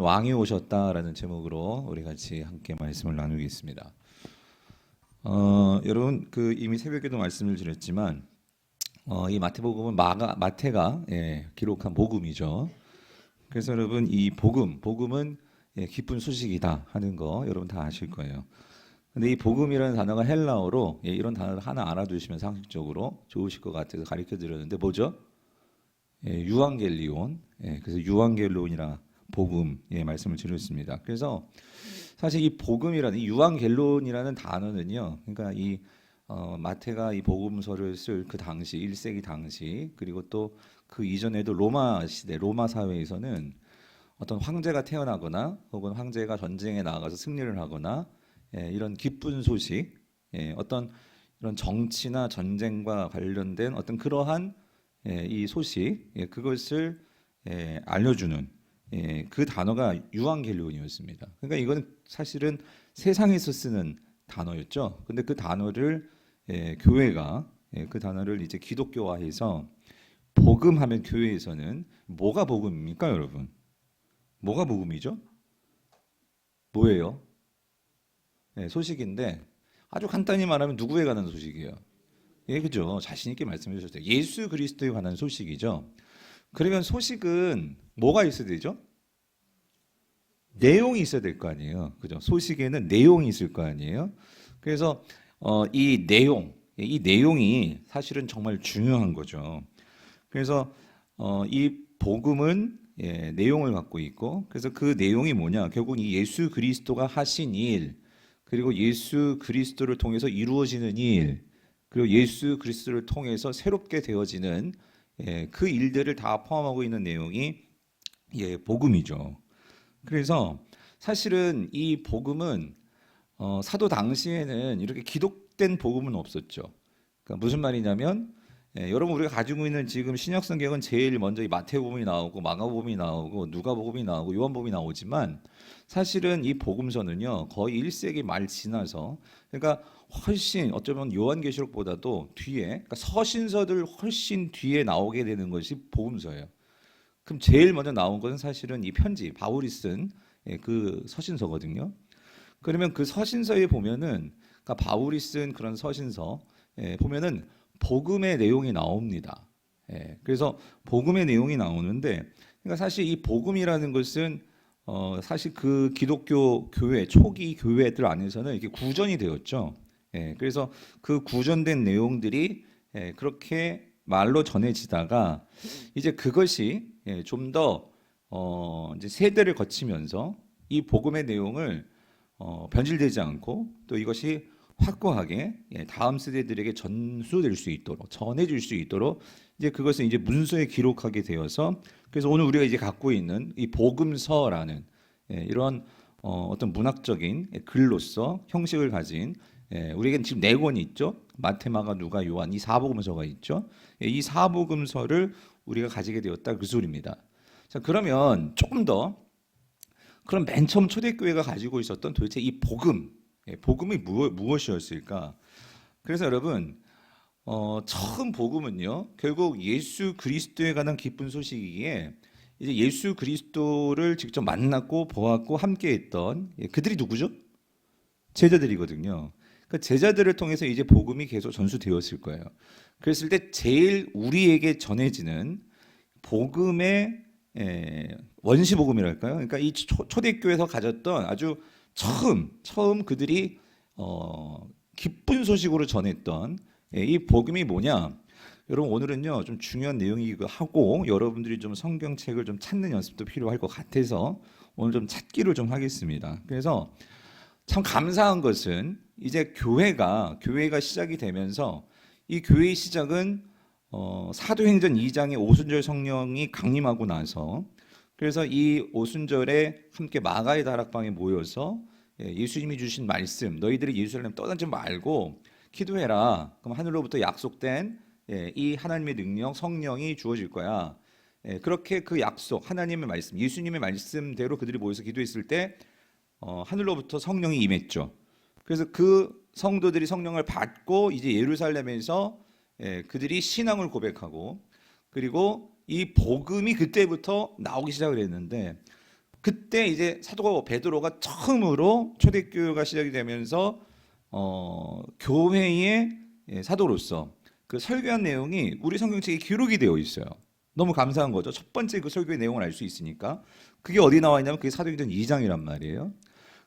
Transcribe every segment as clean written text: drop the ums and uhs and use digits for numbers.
왕이 오셨다라는 제목으로 우리 같이 함께 말씀을 나누겠습니다. 여러분 이미 새벽에도 말씀을 드렸지만 이 마태복음은 마태가 기록한 복음이죠. 그래서 여러분 이 복음은 기쁜 소식이다 하는 거 여러분 다 아실 거예요. 근데 이 복음이라는 단어가 헬라어로 이런 단어를 하나 알아두시면 상식적으로 좋으실 것 같아서 가르쳐 드렸는데 뭐죠? 유앙겔리온. 그래서 유앙겔론이라 복음 말씀을 드렸습니다. 그래서 사실 이 복음이라는 이 유앙겔론이라는 단어는요. 그러니까 이 마태가 이 복음서를 쓸 그 당시 1세기 당시 그리고 또 그 이전에도 로마 시대 로마 사회에서는 어떤 황제가 태어나거나 혹은 황제가 전쟁에 나가서 승리를 하거나 이런 기쁜 소식, 어떤 이런 정치나 전쟁과 관련된 어떤 그러한 이 소식, 그것을 알려주는 그 단어가 유앙겔리온이었습니다. 그러니까 이거는 사실은 세상에서 쓰는 단어였죠. 근데 그 단어를 교회가 그 단어를 이제 기독교화해서 복음하면 교회에서는 뭐가 복음입니까, 여러분? 뭐가 복음이죠? 뭐예요? 소식인데 아주 간단히 말하면 누구에 관한 소식이에요? 그죠. 자신 있게 말씀해 주셨어요. 예수 그리스도에 관한 소식이죠. 그러면 소식은 뭐가 있어야 되죠? 내용이 있어야 될 거 아니에요. 그죠? 소식에는 내용이 있을 거 아니에요. 그래서 이 내용이 사실은 정말 중요한 거죠. 그래서 이 복음은 내용을 갖고 있고, 그래서 그 내용이 뭐냐? 결국 이 예수 그리스도가 하신 일, 그리고 예수 그리스도를 통해서 이루어지는 일, 그리고 예수 그리스도를 통해서 새롭게 되어지는 그 일들을 다 포함하고 있는 내용이 복음이죠. 그래서 사실은 이 복음은 사도 당시에는 이렇게 기록된 복음은 없었죠. 그러니까 무슨 말이냐면 여러분 우리가 가지고 있는 지금 신약 성경은 제일 먼저 이 마태복음이 나오고 마가복음이 나오고 누가복음이 나오고 요한복음이 나오지만 사실은 이 복음서는요 거의 1세기 말 지나서 그러니까 훨씬 어쩌면 요한계시록보다도 뒤에 그러니까 서신서들 훨씬 뒤에 나오게 되는 것이 복음서예요. 그럼 제일 먼저 나온 것은 사실은 이 편지 바울이 쓴 그 서신서거든요. 그러면 그 서신서에 보면은 그러니까 바울이 쓴 그런 서신서 보면은 복음의 내용이 나옵니다. 그래서 복음의 내용이 나오는데 그러니까 사실 이 복음이라는 것은 사실 그 기독교 교회 초기 교회들 안에서는 이렇게 구전이 되었죠. 그래서 그 구전된 내용들이 그렇게 말로 전해지다가 이제 그것이 좀 더 이제 세대를 거치면서 이 복음의 내용을 변질되지 않고 또 이것이 확고하게 다음 세대들에게 전수될 수 있도록 전해질 수 있도록 이제 그것을 이제 문서에 기록하게 되어서 그래서 오늘 우리가 이제 갖고 있는 이 복음서라는 이런 어떤 문학적인 글로서 형식을 가진 우리에겐 지금 네 권이 있죠. 마태, 마가, 누가, 요한 이 사복음서가 있죠. 이 사복음서를 우리가 가지게 되었다 그 소리입니다. 자, 그러면 조금 더 그럼 맨 처음 초대교회가 가지고 있었던 도대체 이 복음이 무엇이었을까? 그래서 여러분 처음 복음은요 결국 예수 그리스도에 관한 기쁜 소식이기에 이제 예수 그리스도를 직접 만났고 보았고 함께했던 그들이 누구죠? 제자들이거든요. 그 제자들을 통해서 이제 복음이 계속 전수되었을 거예요. 그랬을 때 제일 우리에게 전해지는 복음의 원시 복음이랄까요? 그러니까 이 초대교회에서 가졌던 아주 처음 그들이 기쁜 소식으로 전했던 이 복음이 뭐냐? 여러분 오늘은요 좀 중요한 내용이기도 하고 여러분들이 좀 성경책을 좀 찾는 연습도 필요할 것 같아서 오늘 좀 찾기를 좀 하겠습니다. 그래서 참 감사한 것은 이제 교회가 시작이 되면서 이 교회의 시작은 사도행전 2장의 오순절 성령이 강림하고 나서 그래서 이 오순절에 함께 마가의 다락방에 모여서 예수님이 주신 말씀 너희들이 예루살렘 떠나지 말고 기도해라. 그럼 하늘로부터 약속된 이 하나님의 능력 성령이 주어질 거야. 그렇게 그 약속 하나님의 말씀 예수님의 말씀대로 그들이 모여서 기도했을 때 하늘로부터 성령이 임했죠. 그래서 그 성도들이 성령을 받고 이제 예루살렘에서 그들이 신앙을 고백하고 그리고 이 복음이 그때부터 나오기 시작을 했는데 그때 이제 사도 베드로가 처음으로 초대교회가 시작이 되면서 교회의 사도로서 그 설교한 내용이 우리 성경책에 기록이 되어 있어요. 너무 감사한 거죠. 첫 번째 그 설교의 내용을 알 수 있으니까. 그게 어디 나와 있냐면 그게 사도행전 2장이란 말이에요.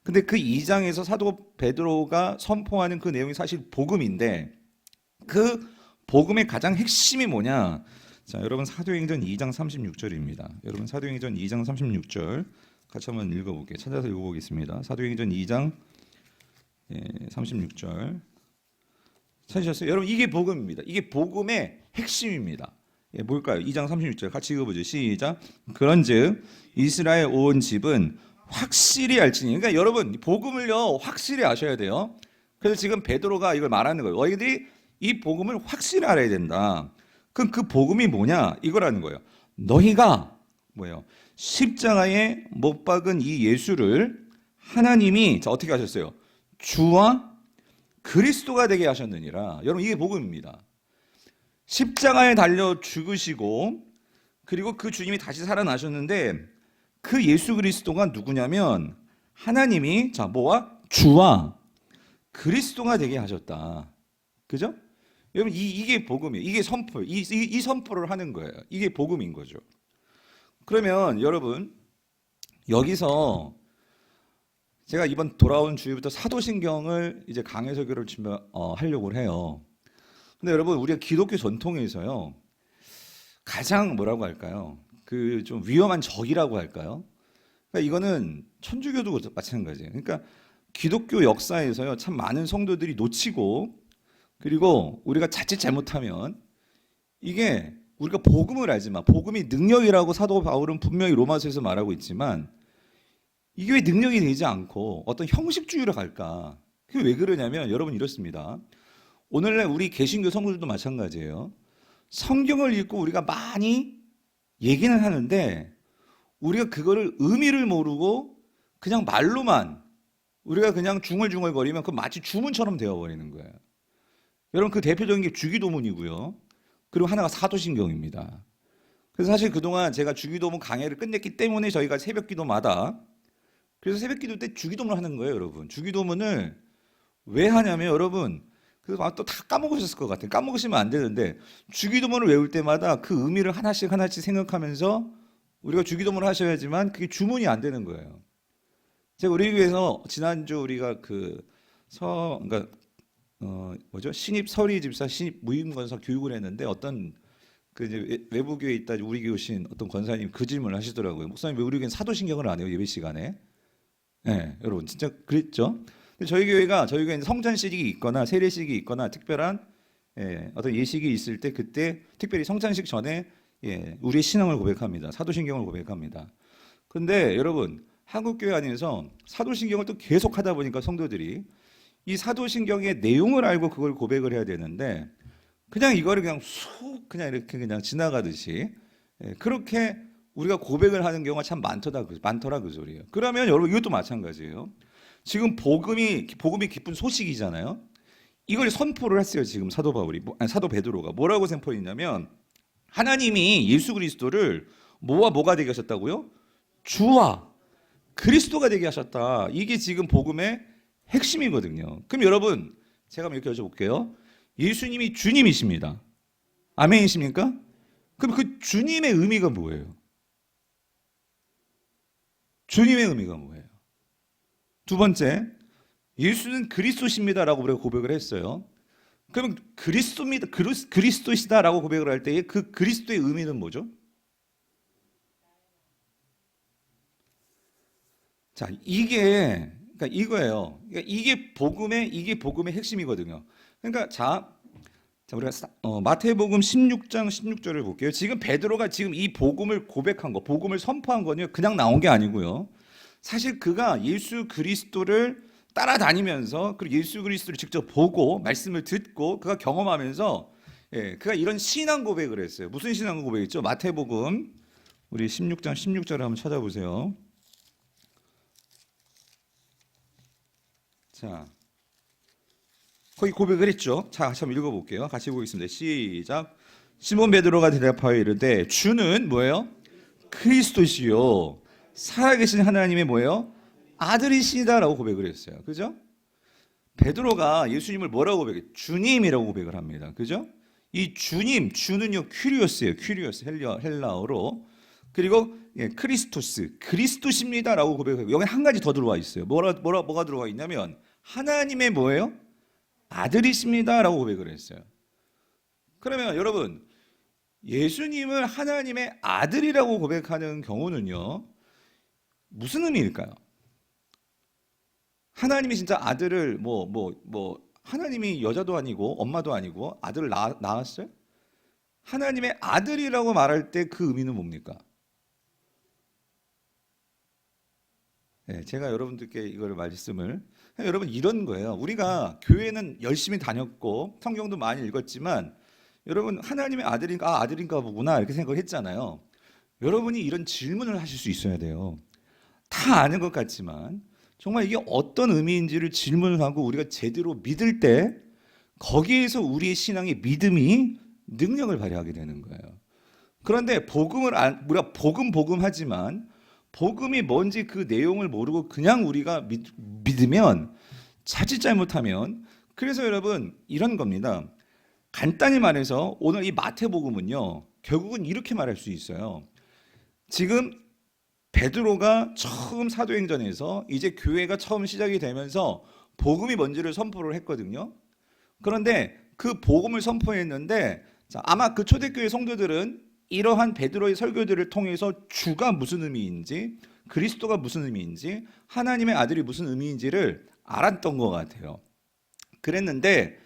근데 그 2장에서 사도 베드로가 선포하는 그 내용이 사실 복음인데 그 복음의 가장 핵심이 뭐냐? 자, 여러분 사도행전 2장 36절입니다. 여러분 사도행전 2장 36절 같이 한번 읽어볼게요. 찾아서 읽어보겠습니다. 사도행전 2장 36절 찾으셨어요? 여러분 이게 복음입니다. 이게 복음의 핵심입니다. 뭘까요? 2장 36절 같이 읽어보죠. 시작. 그런즉 이스라엘 온 집은 확실히 알지니. 그러니까 여러분 복음을요 확실히 아셔야 돼요. 그래서 지금 베드로가 이걸 말하는 거예요. 너희들이 이 복음을 확실히 알아야 된다. 그럼 그 복음이 뭐냐? 이거라는 거예요. 너희가 뭐예요? 십자가에 못 박은 이 예수를 하나님이 자 어떻게 하셨어요? 주와 그리스도가 되게 하셨느니라. 여러분 이게 복음입니다. 십자가에 달려 죽으시고 그리고 그 주님이 다시 살아나셨는데 그 예수 그리스도가 누구냐면 하나님이 자 뭐와 주와 그리스도가 되게 하셨다. 그죠? 여러분 이게 복음이에요. 이게 선포. 이 선포를 하는 거예요. 이게 복음인 거죠. 그러면 여러분 여기서 제가 이번 돌아온 주일부터 사도신경을 이제 강해 설교를 하려고 해요. 근데 여러분 우리가 기독교 전통에서요 가장 뭐라고 할까요? 그 좀 위험한 적이라고 할까요? 그러니까 이거는 천주교도 마찬가지예요. 그러니까 기독교 역사에서요 참 많은 성도들이 놓치고 그리고 우리가 자칫 잘못하면 이게 우리가 복음을 알지만 복음이 능력이라고 사도 바울은 분명히 로마서에서 말하고 있지만 이게 왜 능력이 되지 않고 어떤 형식주의로 갈까? 그게 왜 그러냐면 여러분 이렇습니다. 오늘날 우리 개신교 성도들도 마찬가지예요. 성경을 읽고 우리가 많이 얘기는 하는데 우리가 그거를 의미를 모르고 그냥 말로만 우리가 그냥 중얼중얼거리면 그 마치 주문처럼 되어버리는 거예요. 여러분 그 대표적인 게 주기도문이고요. 그리고 하나가 사도신경입니다. 그래서 사실 그동안 제가 주기도문 강해를 끝냈기 때문에 저희가 새벽기도마다 그래서 새벽기도 때 주기도문을 하는 거예요, 여러분. 주기도문을 왜 하냐면 여러분 그래서 또 다 까먹으셨을 것 같아요. 까먹으시면 안 되는데 주기도문을 외울 때마다 그 의미를 하나씩 생각하면서 우리가 주기도문을 하셔야지만 그게 주문이 안 되는 거예요. 제가 우리 교회에서 지난주 우리가 그러니까 신입 서리 집사, 신입 무임 권사 교육을 했는데 어떤 그 이제 외부 교회에 있다 우리 교회 오신 어떤 권사님 그 질문을 하시더라고요. 목사님 왜 우리 교회는 사도신경을 안 해요 예배 시간에? 네, 여러분 진짜 그랬죠. 근데 저희 교회는 성찬식이 있거나 세례식이 있거나 특별한 어떤 예식이 있을 때 그때 특별히 성찬식 전에 우리의 신앙을 고백합니다. 사도신경을 고백합니다. 근데 여러분 한국 교회 안에서 사도신경을 또 계속 하다 보니까 성도들이 이 사도신경의 내용을 알고 그걸 고백을 해야 되는데 그냥 이거를 그냥 그냥 이렇게 그냥 지나가듯이 그렇게 우리가 고백을 하는 경우가 참 많더라 그 소리예요. 그러면 여러분 이것도 마찬가지예요. 지금 복음이 기쁜 소식이잖아요. 이걸 선포를 했어요. 지금 사도 베드로가 뭐라고 선포했냐면 하나님이 예수 그리스도를 뭐와 뭐가 되게 하셨다고요? 주와 그리스도가 되게 하셨다. 이게 지금 복음의 핵심이거든요. 그럼 여러분 제가 한번 이렇게 여쭤볼게요. 예수님이 주님이십니다. 아멘이십니까? 그럼 그 주님의 의미가 뭐예요? 주님의 의미가 뭐예요? 두 번째, 예수는 그리스도십니다라고 우리가 고백을 했어요. 그러면 그리스도시다라고 고백을 할 때의 그 그리스도의 의미는 뭐죠? 자, 그러니까 이거예요. 그러니까 이게 복음의 핵심이거든요. 그러니까 우리가 마태복음 16장 16절을 볼게요. 지금 베드로가 지금 이 복음을 고백한 거, 복음을 선포한 거는요, 그냥 나온 게 아니고요. 사실 그가 예수 그리스도를 따라다니면서 그리고 예수 그리스도를 직접 보고 말씀을 듣고 그가 경험하면서 그가 이런 신앙 고백을 했어요. 무슨 신앙 고백이죠? 마태복음 우리 16장 16절을 한번 찾아보세요. 자, 거기 고백을 했죠. 자, 같이 한번 읽어볼게요. 같이 보겠습니다. 시작. 시몬 베드로가 대답하여 이르되 주는 뭐예요? 그리스도시요 살아계신 하나님의 뭐예요? 아들이시다라고 고백을 했어요. 그죠? 베드로가 예수님을 뭐라고 고백해요? 주님이라고 고백을 합니다. 그죠? 이 주님, 주는요 퀴리오스예요. 퀴리오스 헬라어로. 그리고 크리스토스, 그리스도십니다라고 고백해요. 여기 한 가지 더 들어와 있어요. 뭐가 들어와 있냐면 하나님의 뭐예요? 아들이십니다라고 고백을 했어요. 그러면 여러분 예수님을 하나님의 아들이라고 고백하는 경우는요 무슨 의미일까요? 하나님이 진짜 아들을 하나님이 여자도 아니고 엄마도 아니고 아들을 낳았어요? 하나님의 아들이라고 말할 때 그 의미는 뭡니까? 네, 제가 여러분들께 이걸 말씀을 여러분 이런 거예요. 우리가 교회는 열심히 다녔고 성경도 많이 읽었지만 여러분 하나님의 아들인가 보구나 이렇게 생각을 했잖아요. 여러분이 이런 질문을 하실 수 있어야 돼요. 다 아는 것 같지만 정말 이게 어떤 의미인지를 질문을 하고 우리가 제대로 믿을 때 거기에서 우리의 신앙의 믿음이 능력을 발휘하게 되는 거예요. 그런데 우리가 복음 하지만 복음이 뭔지 그 내용을 모르고 그냥 우리가 믿으면 자칫 잘못하면 그래서 여러분 이런 겁니다. 간단히 말해서 오늘 이 마태복음은요 결국은 이렇게 말할 수 있어요. 지금 베드로가 처음 사도행전에서 이제 교회가 처음 시작이 되면서 복음이 뭔지를 선포를 했거든요. 그런데 그 복음을 선포했는데 아마 그 초대교회 성도들은 이러한 베드로의 설교들을 통해서 주가 무슨 의미인지 그리스도가 무슨 의미인지 하나님의 아들이 무슨 의미인지를 알았던 것 같아요. 그랬는데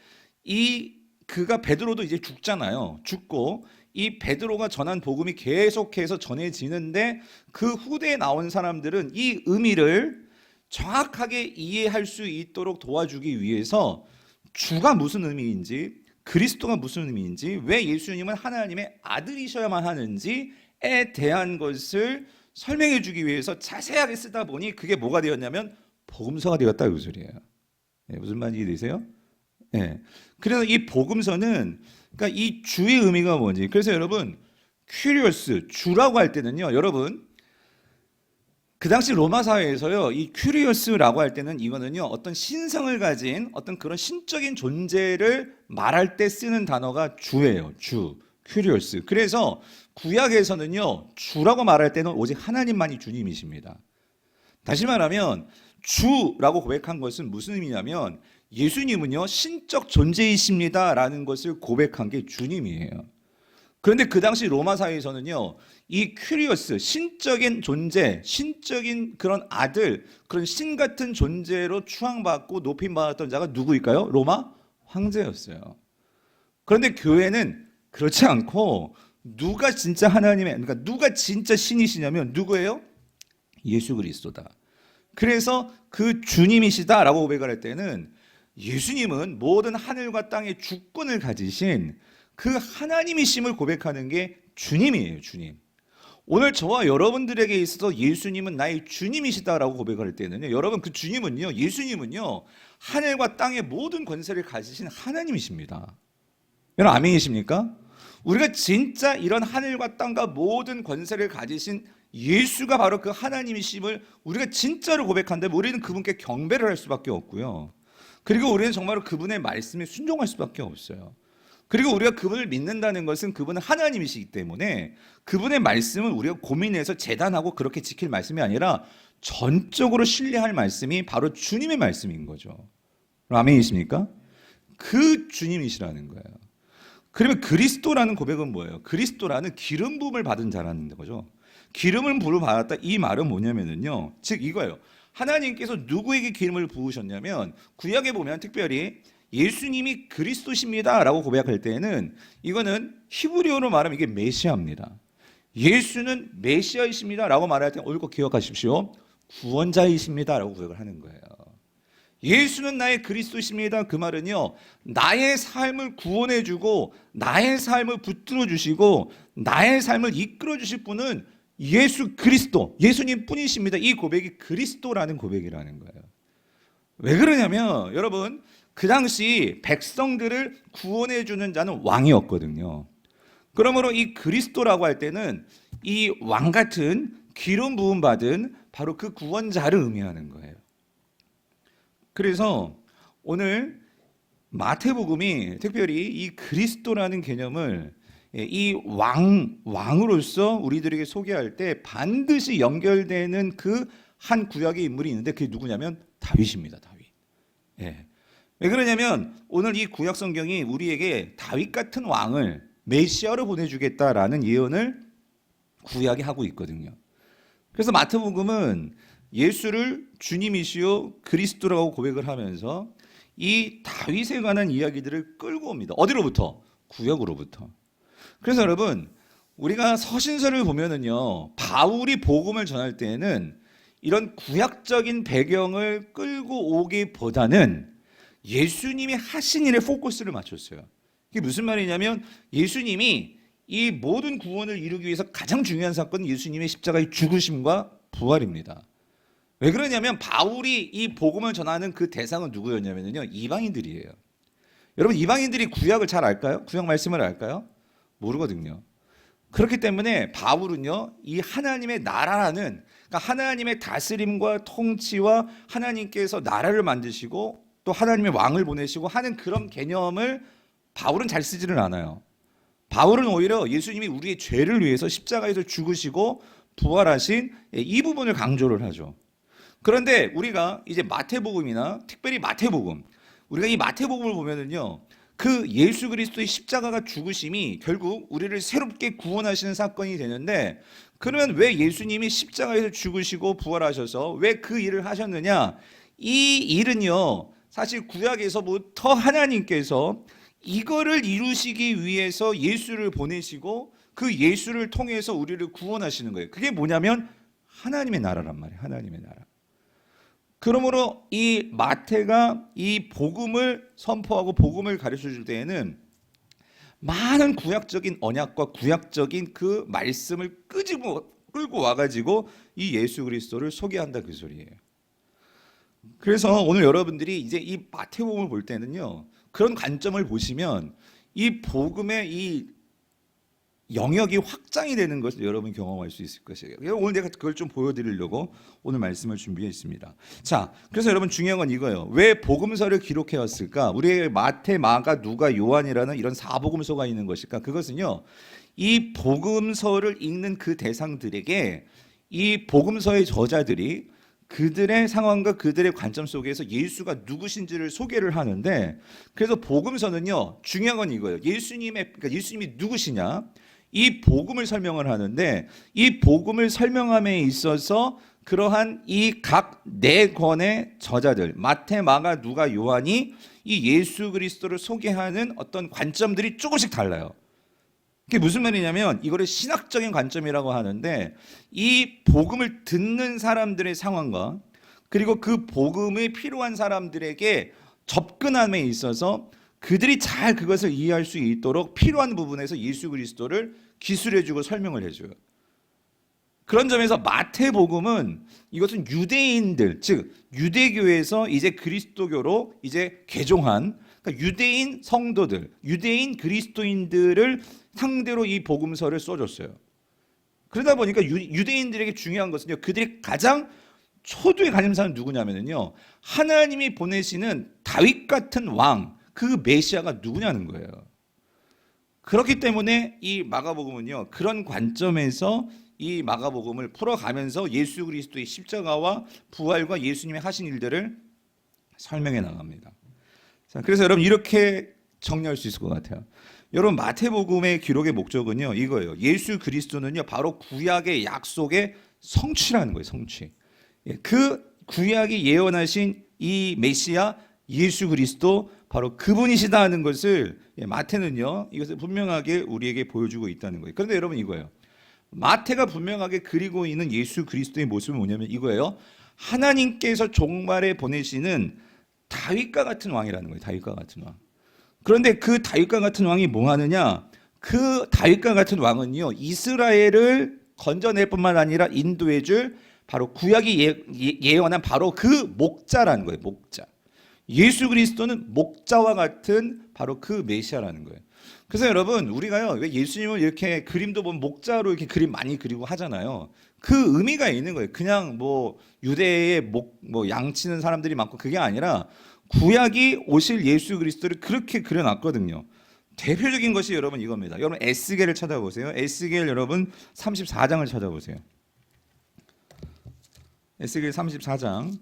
그가 베드로도 이제 죽잖아요. 죽고 이 베드로가 전한 복음이 계속해서 전해지는데 그 후대에 나온 사람들은 이 의미를 정확하게 이해할 수 있도록 도와주기 위해서 주가 무슨 의미인지 그리스도가 무슨 의미인지 왜 예수님은 하나님의 아들이셔야만 하는지에 대한 것을 설명해 주기 위해서 자세하게 쓰다 보니 그게 뭐가 되었냐면 복음서가 되었다 이 소리예요. 네, 무슨 말인지 이해되세요? 네. 그래서 이 복음서는 그러니까 이 주의 의미가 뭔지 그래서 여러분 큐리오스 주라고 할 때는요 여러분 그 당시 로마 사회에서요 이 큐리오스라고 할 때는 이거는요 어떤 신성을 가진 어떤 그런 신적인 존재를 말할 때 쓰는 단어가 주예요. 주 큐리오스. 그래서 구약에서는요 주라고 말할 때는 오직 하나님만이 주님이십니다. 다시 말하면 주라고 고백한 것은 무슨 의미냐면 예수님은요 신적 존재이십니다라는 것을 고백한 게 주님이에요. 그런데 그 당시 로마 사회에서는요 이 큐리오스 신적인 존재, 신적인 그런 아들, 그런 신 같은 존재로 추앙받고 높임받았던 자가 누구일까요? 로마 황제였어요. 그런데 교회는 그렇지 않고 누가 진짜 그러니까 누가 진짜 신이시냐면 누구예요? 예수 그리스도다. 그래서 그 주님이시다라고 고백을 할 때는 예수님은 모든 하늘과 땅의 주권을 가지신 그 하나님이심을 고백하는 게 주님이에요. 주님. 오늘 저와 여러분들에게 있어서 예수님은 나의 주님이시다라고 고백할 때는요 여러분 그 주님은요 예수님은요 하늘과 땅의 모든 권세를 가지신 하나님이십니다. 여러분 아멘이십니까? 우리가 진짜 이런 하늘과 땅과 모든 권세를 가지신 예수가 바로 그 하나님이심을 우리가 진짜로 고백한다면 우리는 그분께 경배를 할 수밖에 없고요. 그리고 우리는 정말로 그분의 말씀에 순종할 수밖에 없어요. 그리고 우리가 그분을 믿는다는 것은 그분은 하나님이시기 때문에 그분의 말씀은 우리가 고민해서 재단하고 그렇게 지킬 말씀이 아니라 전적으로 신뢰할 말씀이 바로 주님의 말씀인 거죠. 아멘이십니까? 그 주님이시라는 거예요. 그러면 그리스도라는 고백은 뭐예요? 그리스도라는 기름 부음을 받은 자라는 거죠. 기름을 받았다 이 말은 뭐냐면요 즉 이거예요. 하나님께서 누구에게 기름을 부으셨냐면 구약에 보면 특별히 예수님이 그리스도십니다 라고 고백할 때는 이거는 히브리어로 말하면 이게 메시아입니다. 예수는 메시아이십니다 라고 말할 때 옳고 기억하십시오. 구원자이십니다 라고 고백을 하는 거예요. 예수는 나의 그리스도십니다. 그 말은요 나의 삶을 구원해 주고 나의 삶을 붙들어 주시고 나의 삶을 이끌어 주실 분은 예수 그리스도 예수님 뿐이십니다. 이 고백이 그리스도라는 고백이라는 거예요. 왜 그러냐면 여러분 그 당시 백성들을 구원해 주는 자는 왕이었거든요. 그러므로 이 그리스도라고 할 때는 이 왕 같은 기름 부음 받은 바로 그 구원자를 의미하는 거예요. 그래서 오늘 마태복음이 특별히 이 그리스도라는 개념을 이 왕으로서 우리들에게 소개할 때 반드시 연결되는 그 한 구약의 인물이 있는데 그게 누구냐면 다윗입니다. 다윗. 예. 왜 그러냐면 오늘 이 구약 성경이 우리에게 다윗 같은 왕을 메시아로 보내주겠다라는 예언을 구약이 하고 있거든요. 그래서 마태복음은 예수를 주님이시요 그리스도라고 고백을 하면서 이 다윗에 관한 이야기들을 끌고 옵니다. 어디로부터? 구약으로부터. 그래서 여러분 우리가 서신서를 보면은요 바울이 복음을 전할 때에는 이런 구약적인 배경을 끌고 오기보다는 예수님이 하신 일에 포커스를 맞췄어요. 이게 무슨 말이냐면 예수님이 이 모든 구원을 이루기 위해서 가장 중요한 사건은 예수님의 십자가의 죽으심과 부활입니다. 왜 그러냐면 바울이 이 복음을 전하는 그 대상은 누구였냐면요 이방인들이에요. 여러분 이방인들이 구약을 잘 알까요? 구약 말씀을 알까요? 모르거든요. 그렇기 때문에 바울은요 이 하나님의 나라라는 그러니까 하나님의 다스림과 통치와 하나님께서 나라를 만드시고 또 하나님의 왕을 보내시고 하는 그런 개념을 바울은 잘 쓰지는 않아요. 바울은 오히려 예수님이 우리의 죄를 위해서 십자가에서 죽으시고 부활하신 이 부분을 강조를 하죠. 그런데 우리가 이제 마태복음이나 특별히 마태복음 우리가 이 마태복음을 보면은요 그 예수 그리스도의 십자가가 죽으심이 결국 우리를 새롭게 구원하시는 사건이 되는데 그러면 왜 예수님이 십자가에서 죽으시고 부활하셔서 왜 그 일을 하셨느냐? 이 일은요 사실 구약에서부터 하나님께서 이거를 이루시기 위해서 예수를 보내시고 그 예수를 통해서 우리를 구원하시는 거예요. 그게 뭐냐면 하나님의 나라란 말이에요. 하나님의 나라. 그러므로 이 마태가 이 복음을 선포하고 복음을 가르쳐 줄 때에는 많은 구약적인 언약과 구약적인 그 말씀을 끌고 와가지고 이 예수 그리스도를 소개한다 그 소리예요. 그래서 오늘 여러분들이 이제 이 마태복음을 볼 때는요 그런 관점을 보시면 이 복음의 이 영역이 확장이 되는 것을 여러분 경험할 수 있을 것이에요. 오늘 내가 그걸 좀 보여드리려고 오늘 말씀을 준비했습니다. 자, 그래서 여러분 중요한 건 이거예요. 왜 복음서를 기록해왔을까? 우리의 마태, 마가, 누가, 요한이라는 이런 사복음서가 있는 것일까? 그것은요, 이 복음서를 읽는 그 대상들에게 이 복음서의 저자들이 그들의 상황과 그들의 관점 속에서 예수가 누구신지를 소개를 하는데, 그래서 복음서는요 중요한 건 이거예요. 그러니까 예수님이 누구시냐? 이 복음을 설명을 하는데 이 복음을 설명함에 있어서 그러한 이 각 네 권의 저자들 마태, 마가, 누가, 요한이 이 예수 그리스도를 소개하는 어떤 관점들이 조금씩 달라요. 그게 무슨 말이냐면 이거를 신학적인 관점이라고 하는데 이 복음을 듣는 사람들의 상황과 그리고 그 복음이 필요한 사람들에게 접근함에 있어서 그들이 잘 그것을 이해할 수 있도록 필요한 부분에서 예수 그리스도를 기술해주고 설명을 해줘요. 그런 점에서 마태복음은 이것은 유대인들, 즉 유대교에서 이제 그리스도교로 이제 개종한 그러니까 유대인 성도들, 유대인 그리스도인들을 상대로 이 복음서를 써줬어요. 그러다 보니까 유대인들에게 중요한 것은요, 그들이 가장 초두의 관심사는 누구냐면요, 하나님이 보내시는 다윗 같은 왕, 그 메시아가 누구냐는 거예요. 그렇기 때문에 이 마가복음은요, 그런 관점에서 이 마가복음을 풀어가면서 예수 그리스도의 십자가와 부활과 예수님의 하신 일들을 설명해 나갑니다. 자, 그래서 여러분 이렇게 정리할 수 있을 것 같아요. 여러분 마태복음의 기록의 목적은요 이거예요. 예수 그리스도는요 바로 구약의 약속의 성취라는 거예요. 성취. 그 구약이 예언하신 이 메시아 예수 그리스도 바로 그분이시다 하는 것을 마태는요 이것을 분명하게 우리에게 보여주고 있다는 거예요. 그런데 여러분 이거예요. 마태가 분명하게 그리고 있는 예수 그리스도의 모습은 뭐냐면 이거예요. 하나님께서 종말에 보내시는 다윗과 같은 왕이라는 거예요. 다윗과 같은 왕. 그런데 그 다윗과 같은 왕이 뭐 하느냐? 그 다윗과 같은 왕은요 이스라엘을 건져낼 뿐만 아니라 인도해 줄 바로 구약이 예언한 바로 그 목자라는 거예요. 목자. 예수 그리스도는 목자와 같은 바로 그 메시아라는 거예요. 그래서 여러분 우리가요 왜 예수님을 이렇게 그림도 보면 목자로 이렇게 그림 많이 그리고 하잖아요. 그 의미가 있는 거예요. 그냥 뭐 유대의 뭐 양치는 사람들이 많고 그게 아니라 구약이 오실 예수 그리스도를 그렇게 그려놨거든요. 대표적인 것이 여러분 이겁니다. 여러분 에스겔을 찾아보세요. 에스겔 여러분 34장을 찾아보세요. 에스겔 34장.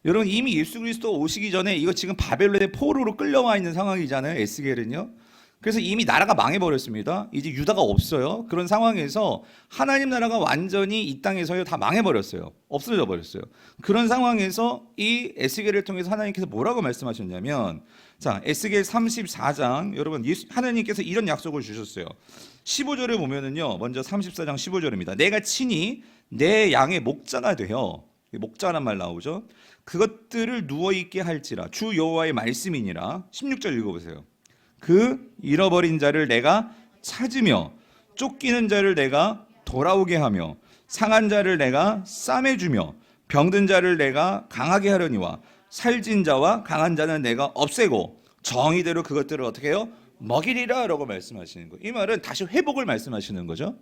여러분 이미 예수 그리스도 오시기 전에 이거 지금 바벨론의 포로로 끌려와 있는 상황이잖아요. 에스겔은요. 그래서 이미 나라가 망해버렸습니다. 이제 유다가 없어요. 그런 상황에서 하나님 나라가 완전히 이 땅에서요 다 망해버렸어요. 없어져 버렸어요. 그런 상황에서 이 에스겔을 통해서 하나님께서 뭐라고 말씀하셨냐면, 자 에스겔 34장 여러분 하나님께서 이런 약속을 주셨어요. 15절에 보면은요, 먼저 34장 15절입니다. 내가 친히 내 양의 목자가 되어, 목자란 말 나오죠. 그것들을 누워있게 할지라 주 여호와의 말씀이니라. 16절 읽어보세요. 그 잃어버린 자를 내가 찾으며 쫓기는 자를 내가 돌아오게 하며 상한 자를 내가 싸매주며 병든 자를 내가 강하게 하려니와 살찐 자와 강한 자는 내가 없애고 정의대로 그것들을 어떻게 해요? 먹이리라 라고 말씀하시는 거예요. 이 말은 다시 회복을 말씀하시는 거죠.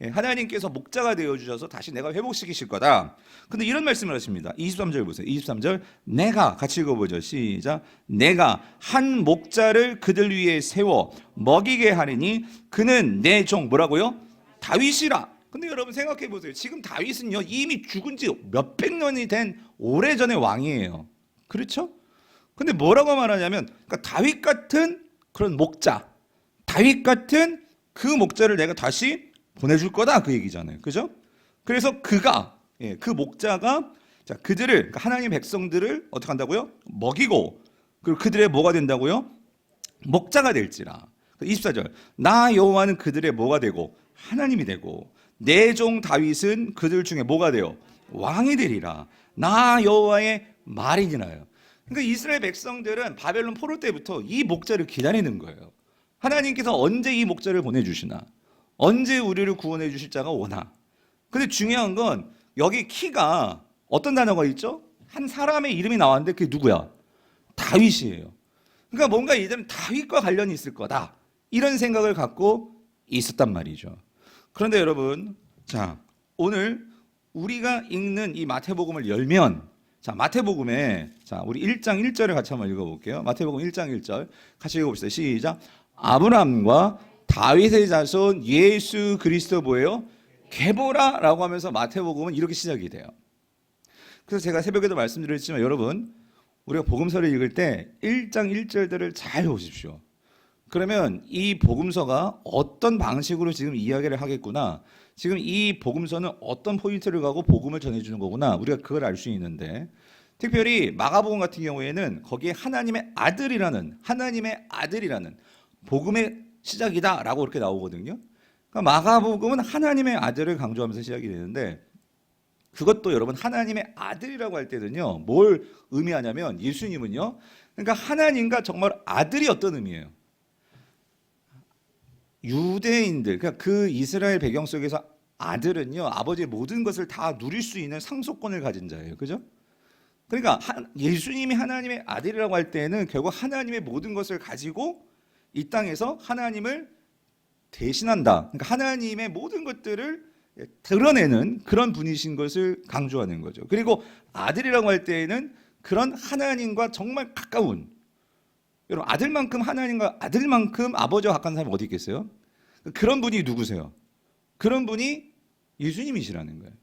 하나님께서 목자가 되어주셔서 다시 내가 회복시키실 거다. 근데 이런 말씀을 하십니다. 23절 보세요. 23절 내가 같이 읽어보죠. 시작. 내가 한 목자를 그들 위에 세워 먹이게 하리니 그는 내 종 뭐라고요? 다윗이라. 근데 여러분 생각해 보세요. 지금 다윗은요 이미 죽은 지 몇백 년이 된 오래전의 왕이에요. 그렇죠? 근데 뭐라고 말하냐면 그러니까 다윗 같은 그런 목자, 다윗 같은 그 목자를 내가 다시 보내줄 거다 그 얘기잖아요. 그죠? 그래서 그 목자가 자 그들을 그러니까 하나님 백성들을 어떻게 한다고요? 먹이고 그리고 그들의 뭐가 된다고요? 목자가 될지라. 24절 나 여호와는 그들의 뭐가 되고 하나님이 되고 내 종 다윗은 그들 중에 뭐가 되어 왕이 되리라. 나 여호와의 말이니라요. 그러니까 이스라엘 백성들은 바벨론 포로 때부터 이 목자를 기다리는 거예요. 하나님께서 언제 이 목자를 보내주시나, 언제 우리를 구원해 주실 자가 오나. 근데 중요한 건 여기 키가 어떤 단어가 있죠? 한 사람의 이름이 나왔는데 그게 누구야? 다윗이에요. 그러니까 뭔가 이들은 다윗과 관련이 있을 거다 이런 생각을 갖고 있었단 말이죠. 그런데 여러분, 자 오늘 우리가 읽는 이 마태복음을 열면, 자 마태복음에 자 우리 1장 1절을 같이 한번 읽어볼게요. 마태복음 1장 1절 같이 읽어봅시다. 시작. 아브라함과 다윗의 자손 예수 그리스도 뭐예요? 계보라라고 하면서 마태복음은 이렇게 시작이 돼요. 그래서 제가 새벽에도 말씀드렸지만 여러분 우리가 복음서를 읽을 때 1장 1절들을 잘 보십시오. 그러면 이 복음서가 어떤 방식으로 지금 이야기를 하겠구나, 지금 이 복음서는 어떤 포인트를 가고 복음을 전해주는 거구나, 우리가 그걸 알 수 있는데, 특별히 마가복음 같은 경우에는 거기에 하나님의 아들이라는 복음의 시작이다라고 그렇게 나오거든요. 그러니까 마가복음은 하나님의 아들을 강조하면서 시작이 되는데, 그것도 여러분 하나님의 아들이라고 할 때는요 뭘 의미하냐면, 예수님은요 그러니까 하나님과 정말 아들이 어떤 의미예요? 유대인들, 그러니까 그 이스라엘 배경 속에서 아들은요 아버지의 모든 것을 다 누릴 수 있는 상속권을 가진 자예요. 그죠? 그러니까 예수님이 하나님의 아들이라고 할 때는 결국 하나님의 모든 것을 가지고 이 땅에서 하나님을 대신한다. 그러니까 하나님의 모든 것들을 드러내는 그런 분이신 것을 강조하는 거죠. 그리고 아들이라고 할 때에는 그런 하나님과 정말 가까운, 여러분 아들만큼 하나님과 아들만큼 아버지와 가까운 사람이 어디 있겠어요? 그런 분이 누구세요? 그런 분이 예수님이시라는 거예요.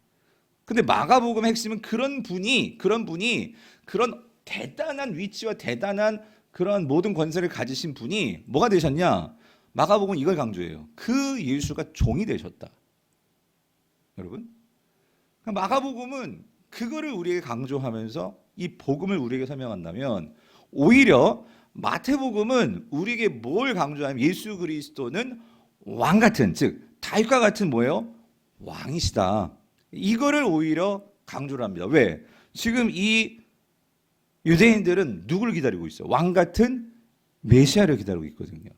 근데 마가복음의 핵심은 그런 분이 그런 대단한 위치와 대단한 그런 모든 권세를 가지신 분이 뭐가 되셨냐? 마가복음은 이걸 강조해요. 그 예수가 종이 되셨다. 여러분, 마가복음은 그거를 우리에게 강조하면서 이 복음을 우리에게 설명한다면, 오히려 마태복음은 우리에게 뭘 강조하냐면 예수 그리스도는 왕 같은, 즉 다윗과 같은 뭐예요? 왕이시다. 이거를 오히려 강조를 합니다. 왜? 지금 이 유대인들은 누구를 기다리고 있어요? 왕 같은 메시아를 기다리고 있거든요.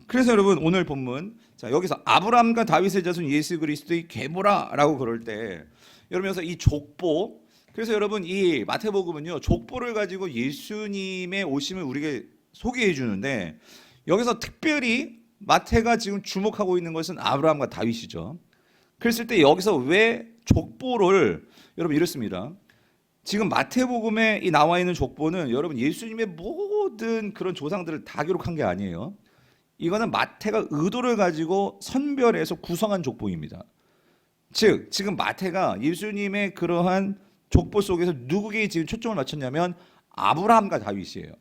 그래서 여러분 오늘 본문, 자 여기서 아브라함과 다윗의 자손 예수 그리스도의 계보라라고 그럴 때, 여러분 여기서 이 족보, 그래서 여러분 이 마태복음은요 족보를 가지고 예수님의 오심을 우리에게 소개해 주는데, 여기서 특별히 마태가 지금 주목하고 있는 것은 아브라함과 다윗이죠. 그랬을 때 여기서 왜 족보를 여러분 이렇습니다. 지금 마태복음에 이 나와 있는 족보는 여러분 예수님의 모든 그런 조상들을 다 기록한 게 아니에요. 이거는 마태가 의도를 가지고 선별해서 구성한 족보입니다. 즉 지금 마태가 예수님의 그러한 족보 속에서 누구에게 지금 초점을 맞췄냐면 아브라함과 다윗이에요.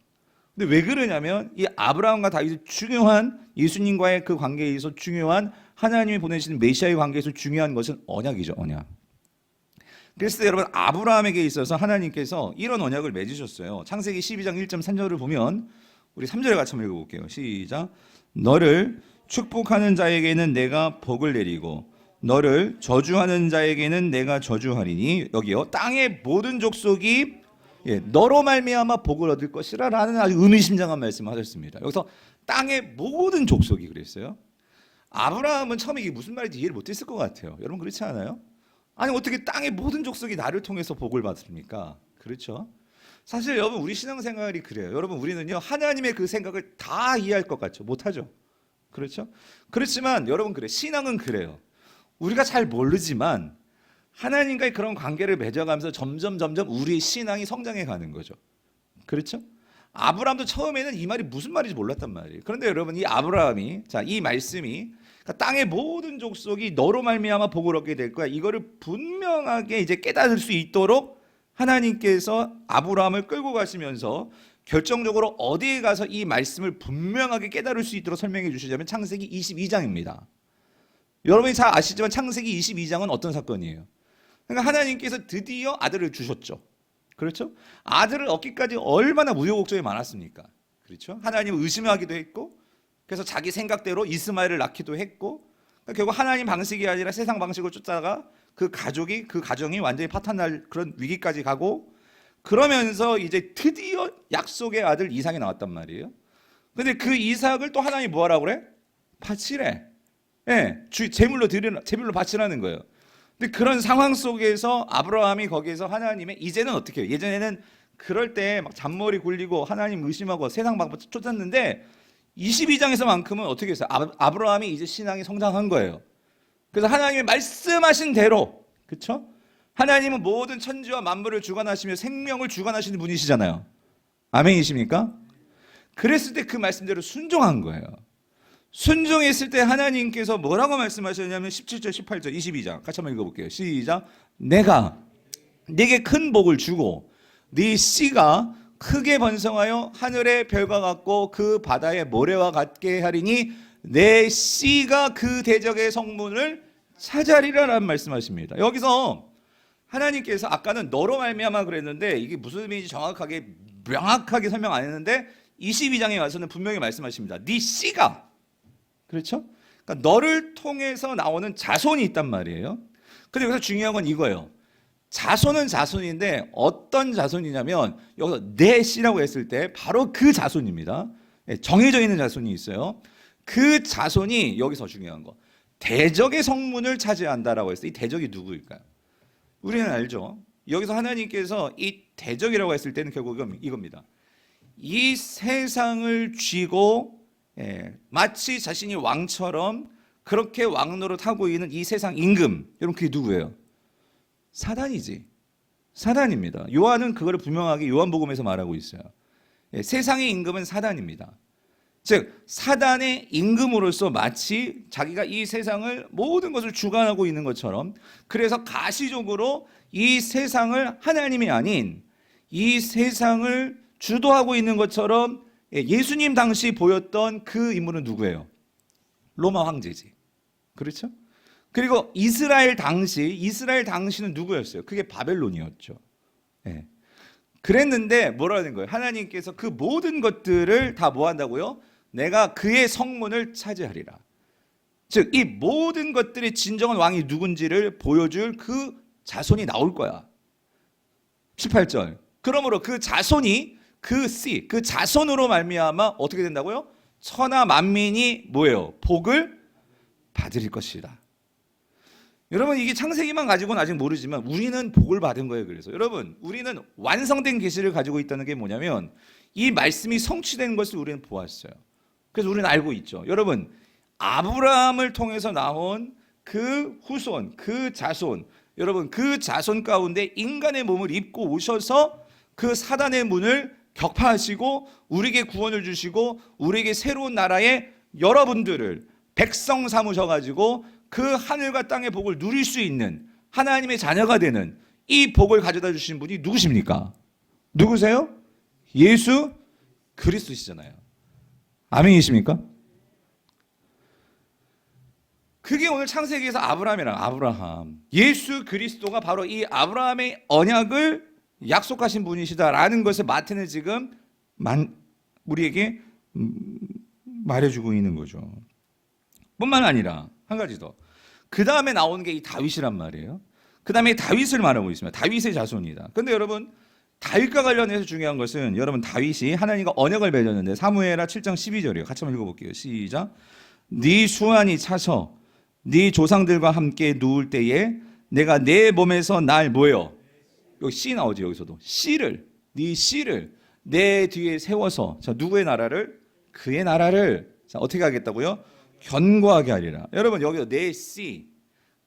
근데 왜 그러냐면 이 아브라함과 다윗이 중요한 예수님과의 그 관계에 있어서 중요한 하나님이 보내시는 메시아의 관계에서 중요한 것은 언약이죠. 언약. 그래서 여러분 아브라함에게 있어서 하나님께서 이런 언약을 맺으셨어요. 창세기 12장 1.3절을 보면 우리 3절에 같이 한번 읽어볼게요. 시작. 너를 축복하는 자에게는 내가 복을 내리고 너를 저주하는 자에게는 내가 저주하리니 여기요 땅의 모든 족속이 너로 말미암아 복을 얻을 것이라 라는 아주 의미심장한 말씀을 하셨습니다. 여기서 땅의 모든 족속이 그랬어요. 아브라함은 처음에 이게 무슨 말인지 이해를 못했을 것 같아요. 여러분 그렇지 않아요? 아니 어떻게 땅의 모든 족속이 나를 통해서 복을 받습니까? 그렇죠? 사실 여러분 우리 신앙생활이 그래요. 여러분 우리는요 하나님의 그 생각을 다 이해할 것 같죠? 못하죠? 그렇죠? 그렇지만 여러분 그래 신앙은 그래요. 우리가 잘 모르지만 하나님과의 그런 관계를 맺어가면서 점점 우리의 신앙이 성장해 가는 거죠. 그렇죠? 아브라함도 처음에는 이 말이 무슨 말인지 몰랐단 말이에요. 그런데 여러분 이 아브라함이 이 말씀이 그러니까 땅의 모든 족속이 너로 말미암아 복을 얻게 될 거야. 이거를 분명하게 이제 깨달을 수 있도록 하나님께서 아브라함을 끌고 가시면서 결정적으로 어디에 가서 이 말씀을 분명하게 깨달을 수 있도록 설명해 주시자면 창세기 22장입니다. 여러분이 잘 아시지만 창세기 22장은 어떤 사건이에요? 그러니까 하나님께서 드디어 아들을 주셨죠. 그렇죠? 아들을 얻기까지 얼마나 우여곡절이 많았습니까? 그렇죠? 하나님을 의심하기도 했고 그래서 자기 생각대로 이스마엘을 낳기도 했고 그러니까 결국 하나님 방식이 아니라 세상 방식을 쫓다가 그 가정이 완전히 파탄날 그런 위기까지 가고 그러면서 이제 드디어 약속의 아들 이삭이 나왔단 말이에요. 근데 그 이삭을 또 하나님이 뭐하라고 그래? 바치래. 제물로 바치라는 거예요. 근데 그런 상황 속에서 아브라함이 거기에서 하나님의 이제는 어떻게 해요? 예전에는 그럴 때 막 잔머리 굴리고 하나님 의심하고 세상 방법 쫓았는데 22장에서만큼은 어떻게 했어요? 아브라함이 이제 신앙이 성장한 거예요. 그래서 하나님이 말씀하신 대로, 그렇죠? 하나님은 모든 천지와 만물을 주관하시며 생명을 주관하시는 분이시잖아요. 아멘이십니까? 그랬을 때 그 말씀대로 순종한 거예요. 순종했을 때 하나님께서 뭐라고 말씀하셨냐면 17절, 18절, 22장 같이 한번 읽어볼게요. 시작. 내가 네게 큰 복을 주고 네 씨가 크게 번성하여 하늘의 별과 같고 그 바다의 모래와 같게 하리니 내 씨가 그 대적의 성문을 차지하리라라는 말씀하십니다. 여기서 하나님께서 아까는 너로 말미암아 그랬는데 이게 무슨 의미인지 정확하게 명확하게 설명 안 했는데 22장에 와서는 분명히 말씀하십니다. 네 씨가 그렇죠? 그러니까 너를 통해서 나오는 자손이 있단 말이에요. 근데 여기서 중요한 건 이거예요. 자손은 자손인데 어떤 자손이냐면 여기서 내 씨라고 했을 때 바로 그 자손입니다. 정해져 있는 자손이 있어요. 그 자손이 여기서 중요한 거. 대적의 성문을 차지한다라고 했어요. 이 대적이 누구일까요? 우리는 알죠. 여기서 하나님께서 이 대적이라고 했을 때는 결국 이겁니다. 이 세상을 쥐고 마치 자신이 왕처럼 그렇게 왕노릇하고 있는 이 세상 임금, 여러분 그게 누구예요? 사단이지. 사단입니다. 요한은 그거를 분명하게 요한복음에서 말하고 있어요. 세상의 임금은 사단입니다. 즉 사단의 임금으로서 마치 자기가 이 세상을 모든 것을 주관하고 있는 것처럼 그래서 가시적으로 이 세상을 하나님이 아닌 이 세상을 주도하고 있는 것처럼 예수님 당시 보였던 그 인물은 누구예요? 로마 황제지. 그렇죠? 그리고 이스라엘 당시는 누구였어요? 그게 바벨론이었죠. 그랬는데 뭐라는 거예요? 하나님께서 그 모든 것들을 다 뭐 한다고요? 내가 그의 성문을 차지하리라. 즉 이 모든 것들의 진정한 왕이 누군지를 보여줄 그 자손이 나올 거야. 18절. 그러므로 그 자손이 그 자손으로 말미암아 어떻게 된다고요? 천하 만민이 뭐예요? 복을 받을 것이다. 여러분 이게 창세기만 가지고는 아직 모르지만 우리는 복을 받은 거예요. 그래서 여러분 우리는 완성된 계시를 가지고 있다는 게 뭐냐면 이 말씀이 성취된 것을 우리는 보았어요. 그래서 우리는 알고 있죠. 여러분 아브라함을 통해서 나온 그 후손, 그 자손, 여러분 그 자손 가운데 인간의 몸을 입고 오셔서 그 사단의 문을 격파하시고 우리에게 구원을 주시고 우리에게 새로운 나라의 여러분들을 백성 삼으셔가지고 그 하늘과 땅의 복을 누릴 수 있는 하나님의 자녀가 되는 이 복을 가져다 주신 분이 누구십니까? 누구세요? 예수 그리스도시잖아요. 아멘이십니까? 그게 오늘 창세기에서 아브라함, 예수 그리스도가 바로 이 아브라함의 언약을 약속하신 분이시다라는 것을 마태는 지금 우리에게 말해주고 있는 거죠. 뿐만 아니라 한 가지 더. 그 다음에 나오는 게 이 다윗이란 말이에요. 그 다음에 다윗을 말하고 있습니다. 다윗의 자손이다. 근데 여러분 다윗과 관련해서 중요한 것은 여러분 다윗이 하나님과 언약을 맺었는데 사무엘하 7장 12절이에요. 같이 한번 읽어볼게요. 시작. 네 수완이 차서 네 조상들과 함께 누울 때에 내가 내 몸에서 날 뭐예요? 여기 씨 나오죠. 여기서도 씨를 네 씨를 내 뒤에 세워서 자 누구의 나라를? 그의 나라를 자 어떻게 하겠다고요? 견고하게 하리라. 여러분 여기서 내 씨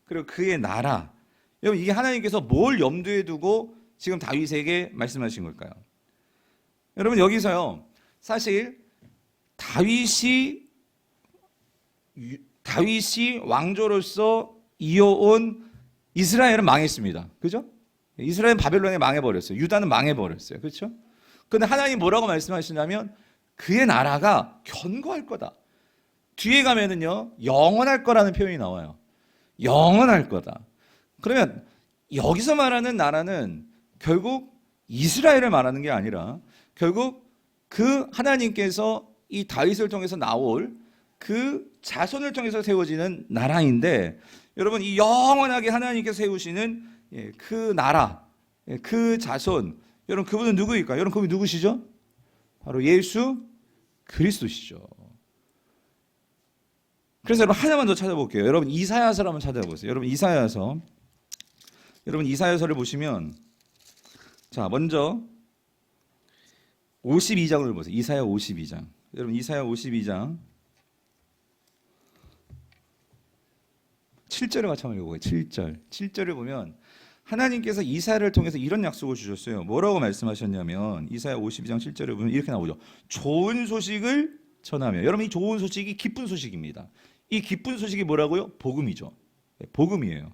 그리고 그의 나라. 여러분 이게 하나님께서 뭘 염두에 두고 지금 다윗에게 말씀하신 걸까요? 여러분 여기서요 사실 다윗이 왕조로서 이어온 이스라엘은 망했습니다. 그죠? 이스라엘은 바벨론에 망해버렸어요. 유다는 망해버렸어요. 그렇죠? 그런데 하나님 뭐라고 말씀하시냐면 그의 나라가 견고할 거다. 뒤에 가면은요 영원할 거라는 표현이 나와요. 영원할 거다. 그러면 여기서 말하는 나라는 결국 이스라엘을 말하는 게 아니라 결국 그 하나님께서 이 다윗을 통해서 나올 그 자손을 통해서 세워지는 나라인데 여러분 이 영원하게 하나님께서 세우시는 그 나라, 그 자손 여러분 그분은 누구일까요? 여러분 그분이 누구시죠? 바로 예수 그리스도시죠. 그래서 여러분 하나만 더 찾아볼게요. 여러분 이사야서를 한번 찾아보세요. 여러분 이사야서를 보시면 자 먼저 52장을 보세요. 이사야 52장. 여러분 이사야 52장 7절을 같이 한번 읽어보세요. 7절을 보면 하나님께서 이사야를 통해서 이런 약속을 주셨어요. 뭐라고 말씀하셨냐면 이사야 52장 7절에 보면 이렇게 나오죠. 좋은 소식을 전하며. 여러분 이 좋은 소식이 기쁜 소식입니다. 이 기쁜 소식이 뭐라고요? 복음이죠. 복음이에요.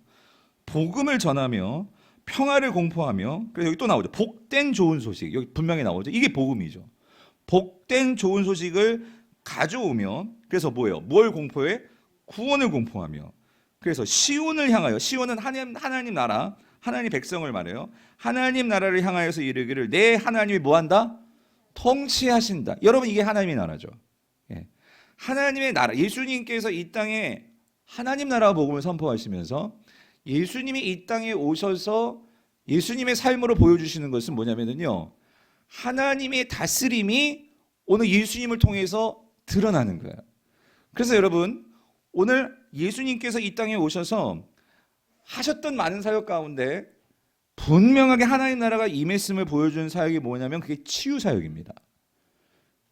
복음을 전하며 평화를 공포하며. 그래서 여기 또 나오죠. 복된 좋은 소식. 여기 분명히 나오죠. 이게 복음이죠. 복된 좋은 소식을 가져오며 그래서 뭐예요? 뭘 공포해? 구원을 공포하며. 그래서 시온을 향하여 시온은 하나님 나라 하나님 백성을 말해요. 하나님 나라를 향하여서 이르기를 내 하나님이 뭐한다? 통치하신다. 여러분 이게 하나님의 나라죠. 하나님의 나라 예수님께서 이 땅에 하나님 나라 복음을 선포하시면서 예수님이 이 땅에 오셔서 예수님의 삶으로 보여주시는 것은 뭐냐면요 하나님의 다스림이 오늘 예수님을 통해서 드러나는 거예요. 그래서 여러분 오늘 예수님께서 이 땅에 오셔서 하셨던 많은 사역 가운데 분명하게 하나님 나라가 임했음을 보여주는 사역이 뭐냐면 그게 치유 사역입니다.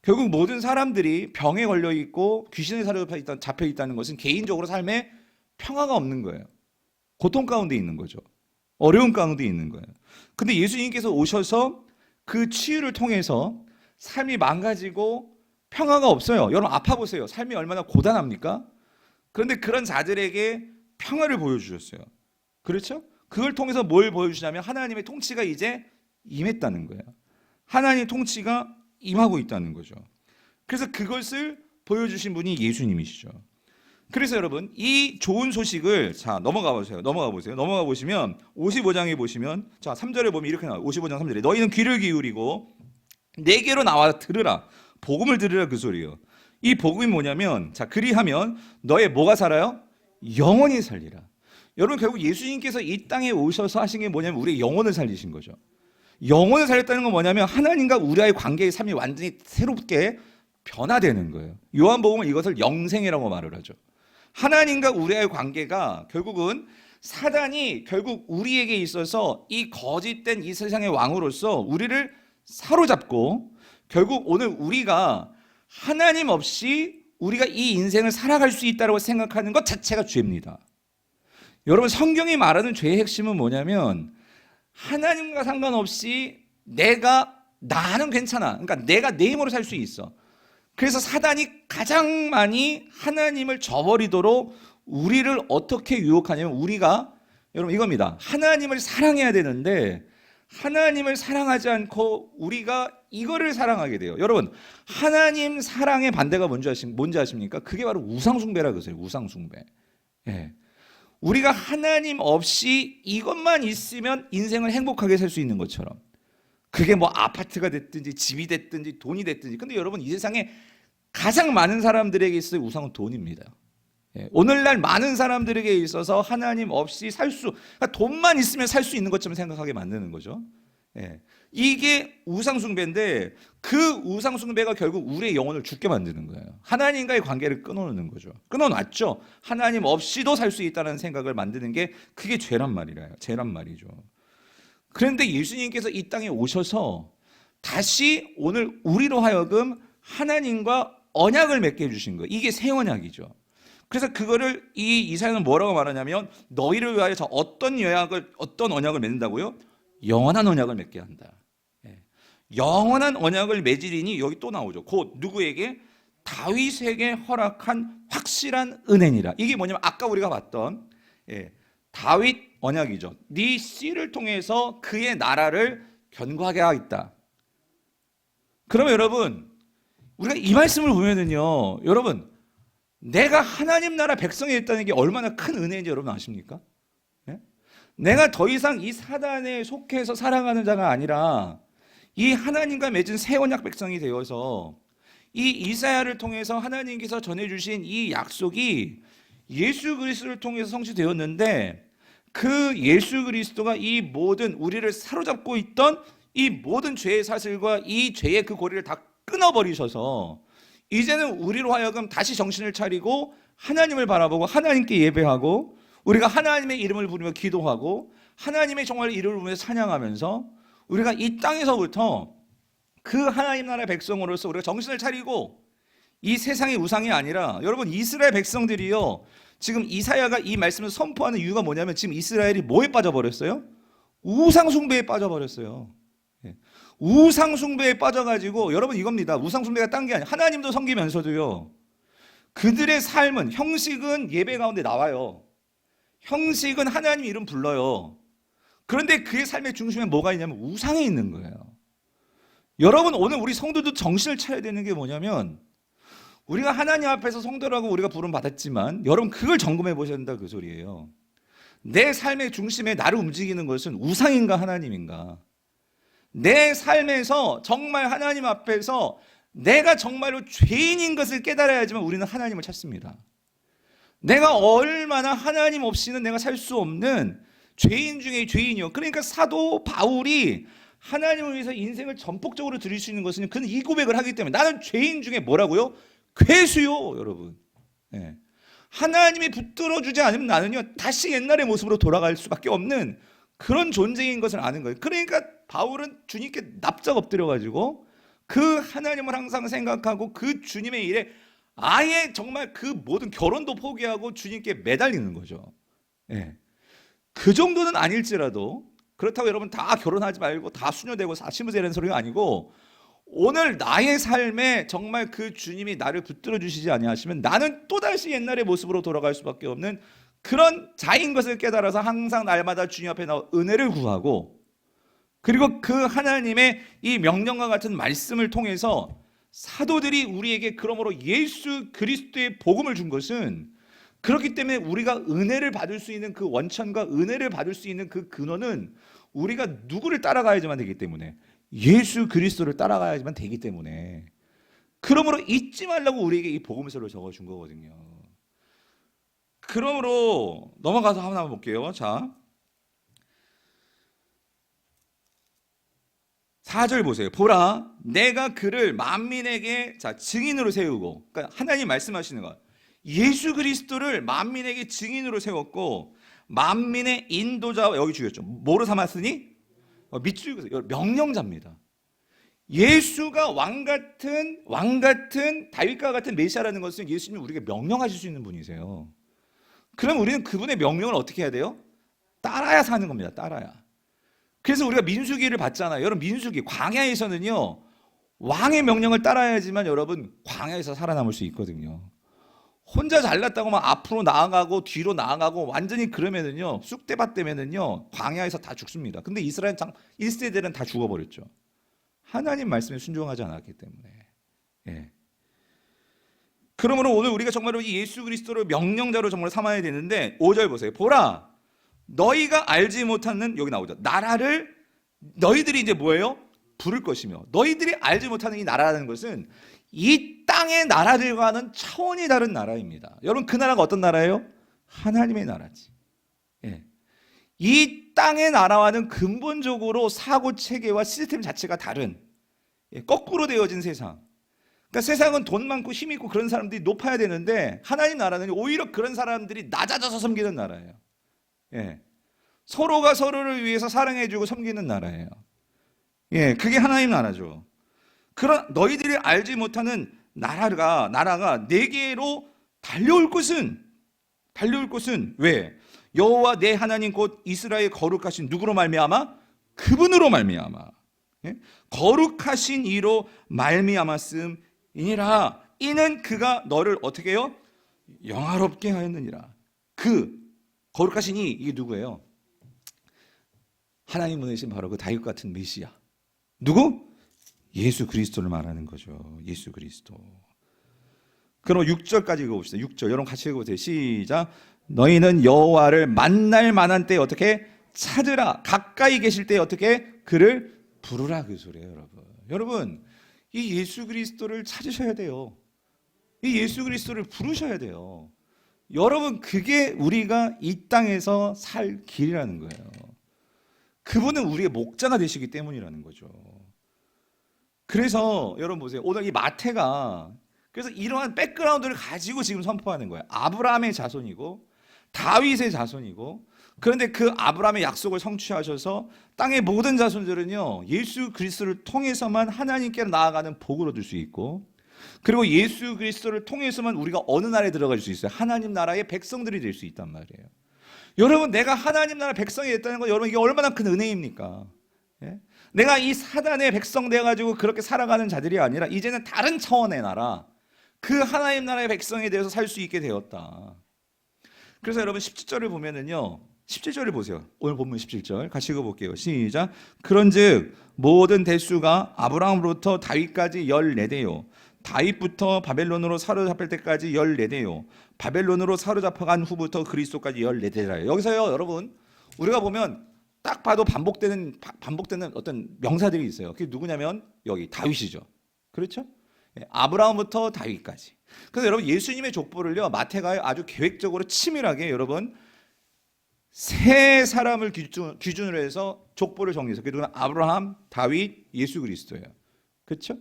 결국 모든 사람들이 병에 걸려 있고 귀신의 사료에 잡혀 있다는 것은 개인적으로 삶에 평화가 없는 거예요. 고통 가운데 있는 거죠. 어려움 가운데 있는 거예요. 근데 예수님께서 오셔서 그 치유를 통해서 삶이 망가지고 평화가 없어요. 여러분 아파 보세요. 삶이 얼마나 고단합니까? 그런데 그런 자들에게 평화를 보여주셨어요. 그렇죠? 그걸 통해서 뭘 보여주시냐면 하나님의 통치가 이제 임했다는 거예요. 하나님의 통치가 임하고 있다는 거죠. 그래서 그것을 보여주신 분이 예수님이시죠. 그래서 여러분 이 좋은 소식을 자 넘어가 보세요. 넘어가 보시면 55장에 보시면 자 3절에 보면 이렇게 나와요. 55장 3절에 너희는 귀를 기울이고 내게로 나와 들으라. 복음을 들으라 그 소리예요. 이 복음이 뭐냐면 자 그리하면 너의 뭐가 살아요? 영원히 살리라. 여러분 결국 예수님께서 이 땅에 오셔서 하신 게 뭐냐면 우리의 영혼을 살리신 거죠. 영혼을 살렸다는 건 뭐냐면 하나님과 우리와의 관계의 삶이 완전히 새롭게 변화되는 거예요. 요한복음은 이것을 영생이라고 말을 하죠. 하나님과 우리와의 관계가 결국은 사단이 결국 우리에게 있어서 이 거짓된 이 세상의 왕으로서 우리를 사로잡고 결국 오늘 우리가 하나님 없이 우리가 이 인생을 살아갈 수 있다고 생각하는 것 자체가 죄입니다. 여러분, 성경이 말하는 죄의 핵심은 뭐냐면 하나님과 상관없이 나는 괜찮아. 그러니까 내가 내 힘으로 살 수 있어. 그래서 사단이 가장 많이 하나님을 저버리도록 우리를 어떻게 유혹하냐면, 우리가, 여러분 이겁니다. 하나님을 사랑해야 되는데 하나님을 사랑하지 않고 우리가 이거를 사랑하게 돼요. 여러분, 하나님 사랑의 반대가 뭔지 아십니까? 그게 바로 우상숭배라 그러세요. 우상숭배. 예. 우리가 하나님 없이 이것만 있으면 인생을 행복하게 살 수 있는 것처럼, 그게 뭐 아파트가 됐든지 집이 됐든지 돈이 됐든지. 근데 여러분, 이 세상에 가장 많은 사람들에게 있어서 우상은 돈입니다. 예, 오늘날 많은 사람들에게 있어서 하나님 없이 그러니까 돈만 있으면 살 수 있는 것처럼 생각하게 만드는 거죠. 예, 이게 우상숭배인데, 그 우상숭배가 결국 우리의 영혼을 죽게 만드는 거예요. 하나님과의 관계를 끊어놓는 거죠. 끊어놨죠. 하나님 없이도 살 수 있다는 생각을 만드는 게, 그게 죄란 말이죠. 그런데 예수님께서 이 땅에 오셔서 다시 오늘 우리로 하여금 하나님과 언약을 맺게 해주신 거예요. 이게 새 언약이죠. 그래서 그거를 이 이사야는 뭐라고 말하냐면, 너희를 위하여 어떤 언약을 맺는다고요? 영원한 언약을 맺게 한다. 예. 영원한 언약을 맺으리니, 여기 또 나오죠. 곧 누구에게? 다윗에게 허락한 확실한 은혜니라. 이게 뭐냐면 아까 우리가 봤던 다윗 언약이죠. 네 씨를 통해서 그의 나라를 견고하게 하겠다. 그러면 여러분, 우리가 이 말씀을 보면은요, 여러분, 내가 하나님 나라 백성이 됐다는 게 얼마나 큰 은혜인지 여러분 아십니까? 예? 내가 더 이상 이 사단에 속해서 살아가는 자가 아니라 이 하나님과 맺은 새 언약 백성이 되어서, 이 이사야를 통해서 하나님께서 전해주신 이 약속이 예수 그리스도를 통해서 성취되었는데, 그 예수 그리스도가 이 모든 우리를 사로잡고 있던 이 모든 죄의 사슬과 이 죄의 그 고리를 다 끊어버리셔서, 이제는 우리로 하여금 다시 정신을 차리고 하나님을 바라보고 하나님께 예배하고, 우리가 하나님의 이름을 부르며 기도하고 하나님의 정말 이름을 부르며 찬양하면서, 우리가 이 땅에서부터 그 하나님 나라의 백성으로서 우리가 정신을 차리고, 이 세상의 우상이 아니라, 여러분 이스라엘 백성들이요, 지금 이사야가 이 말씀을 선포하는 이유가 뭐냐면, 지금 이스라엘이 뭐에 빠져버렸어요? 우상숭배에 빠져버렸어요. 우상숭배에 빠져가지고, 여러분 이겁니다. 우상숭배가 딴 게 아니에요. 하나님도 섬기면서도요, 그들의 삶은, 형식은 예배 가운데 나와요. 형식은 하나님 이름 불러요. 그런데 그의 삶의 중심에 뭐가 있냐면 우상이 있는 거예요. 여러분, 오늘 우리 성도도 정신을 차려야 되는 게 뭐냐면, 우리가 하나님 앞에서 성도라고 우리가 부름 받았지만, 여러분 그걸 점검해 보셔야 된다, 그 소리예요. 내 삶의 중심에 나를 움직이는 것은 우상인가 하나님인가? 내 삶에서 정말 하나님 앞에서 내가 정말로 죄인인 것을 깨달아야지만 우리는 하나님을 찾습니다. 내가 얼마나 하나님 없이는 내가 살 수 없는 죄인 중에 죄인이요. 그러니까 사도 바울이 하나님을 위해서 인생을 전폭적으로 드릴 수 있는 것은, 그는 이 고백을 하기 때문에, 나는 죄인 중에 뭐라고요? 괴수요, 여러분. 네. 하나님이 붙들어주지 않으면 나는요, 다시 옛날의 모습으로 돌아갈 수밖에 없는 그런 존재인 것을 아는 거예요. 그러니까 바울은 주님께 납작 엎드려가지고 그 하나님을 항상 생각하고 그 주님의 일에 아예 정말 그 모든 결혼도 포기하고 주님께 매달리는 거죠. 예. 그 정도는 아닐지라도, 그렇다고 여러분 다 결혼하지 말고 다 수녀되고 사시무새라는 소리가 아니고, 오늘 나의 삶에 정말 그 주님이 나를 붙들어 주시지 아니하시면 나는 또다시 옛날의 모습으로 돌아갈 수밖에 없는 그런 자인 것을 깨달아서 항상 날마다 주님 앞에 나와 은혜를 구하고, 그리고 그 하나님의 이 명령과 같은 말씀을 통해서 사도들이 우리에게 그러므로 예수 그리스도의 복음을 준 것은, 그렇기 때문에 우리가 은혜를 받을 수 있는 그 원천과 은혜를 받을 수 있는 그 근원은 우리가 누구를 따라가야지만 되기 때문에, 예수 그리스도를 따라가야지만 되기 때문에, 그러므로 잊지 말라고 우리에게 이 복음서를 적어준 거거든요. 그러므로 넘어가서 하나 볼게요. 자, 4절 보세요. 보라, 내가 그를 만민에게 증인으로 세우고, 그러니까 하나님 말씀하시는 것, 예수 그리스도를 만민에게 증인으로 세웠고 만민의 인도자와, 여기 죽였죠. 뭐로 삼았으니? 밑줄, 명령자입니다. 예수가 왕같은 다윗과 같은 메시아라는 것은 예수님이 우리에게 명령하실 수 있는 분이세요. 그럼 우리는 그분의 명령을 어떻게 해야 돼요? 따라야 사는 겁니다. 따라야. 그래서 우리가 민수기를 봤잖아요. 여러분 민수기 광야에서는요. 왕의 명령을 따라야지만 여러분 광야에서 살아남을 수 있거든요. 혼자 잘났다고 막 앞으로 나아가고 뒤로 나아가고 완전히 그러면은요. 쑥대밭 되면은요. 광야에서 다 죽습니다. 근데 이스라엘 1세대는 다 죽어버렸죠. 하나님 말씀에 순종하지 않았기 때문에. 예. 그러므로 오늘 우리가 정말로 이 예수 그리스도를 명령자로 정말 삼아야 되는데 5절 보세요. 보라 너희가 알지 못하는 여기 나오죠. 나라를 너희들이 이제 뭐예요? 부를 것이며 너희들이 알지 못하는 이 나라라는 것은 이 땅의 나라들과는 차원이 다른 나라입니다. 여러분 그 나라가 어떤 나라예요? 하나님의 나라지. 예. 이 땅의 나라와는 근본적으로 사고 체계와 시스템 자체가 다른 거꾸로 되어진 세상. 그러니까 세상은 돈 많고 힘 있고 그런 사람들이 높아야 되는데 하나님 나라는 오히려 그런 사람들이 낮아져서 섬기는 나라예요. 예. 서로가 서로를 위해서 사랑해주고 섬기는 나라예요. 예, 그게 하나님 나라죠. 그런 너희들이 알지 못하는 나라가 내게로 달려올 것은 왜? 여호와 내 하나님 곧 이스라엘 거룩하신 누구로 말미암아? 그분으로 말미암아. 예? 거룩하신 이로 말미암았음이니라. 이는 그가 너를 어떻게 해요? 영화롭게 하였느니라. 그 거룩하신 이 이게 누구예요? 하나님 보내신 바로 그 다윗 같은 메시아. 누구? 예수 그리스도를 말하는 거죠. 예수 그리스도. 그럼 6절까지 읽어봅시다. 6절 여러분 같이 읽어보세요. 시작. 너희는 여호와를 만날 만한 때에 어떻게 찾으라. 가까이 계실 때에 어떻게 그를 부르라. 그 소리예요. 여러분 이 예수 그리스도를 찾으셔야 돼요. 이 예수 그리스도를 부르셔야 돼요. 여러분 그게 우리가 이 땅에서 살 길이라는 거예요. 그분은 우리의 목자가 되시기 때문이라는 거죠. 그래서 여러분 보세요. 오늘 이 마태가 그래서 이러한 백그라운드를 가지고 지금 선포하는 거예요. 아브라함의 자손이고 다윗의 자손이고 그런데 그 아브라함의 약속을 성취하셔서 땅의 모든 자손들은요. 예수 그리스도를 통해서만 하나님께 나아가는 복을 얻을 수 있고 그리고 예수 그리스도를 통해서만 우리가 어느 나라에 들어갈 수 있어요. 하나님 나라의 백성들이 될 수 있단 말이에요. 여러분 내가 하나님 나라 백성이 됐다는 건 여러분 이게 얼마나 큰 은혜입니까? 예? 내가 이 사단의 백성 돼가지고 그렇게 살아가는 자들이 아니라 이제는 다른 차원의 나라 그 하나님 나라의 백성에 대해서 살 수 있게 되었다. 그래서 여러분 17절을 보면은요 17절을 보세요. 오늘 본문 17절 같이 읽어볼게요. 시작. 그런즉 모든 대수가 아브라함으로부터 다윗까지 14대요 다윗부터 바벨론으로 사로잡힐 때까지 14대요 바벨론으로 사로잡혀간 후부터 그리스도까지 14대라. 여기서요 여러분 우리가 보면 딱 봐도 반복되는 어떤 명사들이 있어요. 그게 누구냐면 여기 다윗이죠. 그렇죠? 아브라함부터 다윗까지. 그래서 여러분 예수님의 족보를요 마태가 아주 계획적으로 치밀하게 여러분 세 사람을 기준으로 해서 족보를 정리해서 그게 누구나 아브라함, 다윗, 예수 그리스도예요. 그렇죠?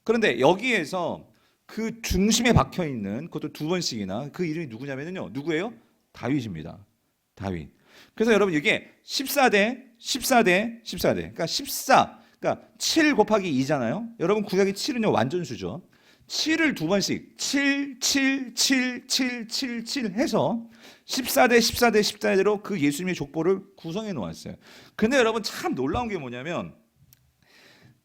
그런데 여기에서 그 중심에 박혀 있는 그것도 두 번씩이나 그 이름이 누구냐면요 누구예요? 다윗입니다. 다윗. 그래서 여러분 이게 14대 그러니까 14 그러니까 7 곱하기 2잖아요. 여러분 구약의 7은요 완전수죠. 7을 두 번씩 7 해서 14대로 그 예수님의 족보를 구성해 놓았어요. 근데 여러분 참 놀라운 게 뭐냐면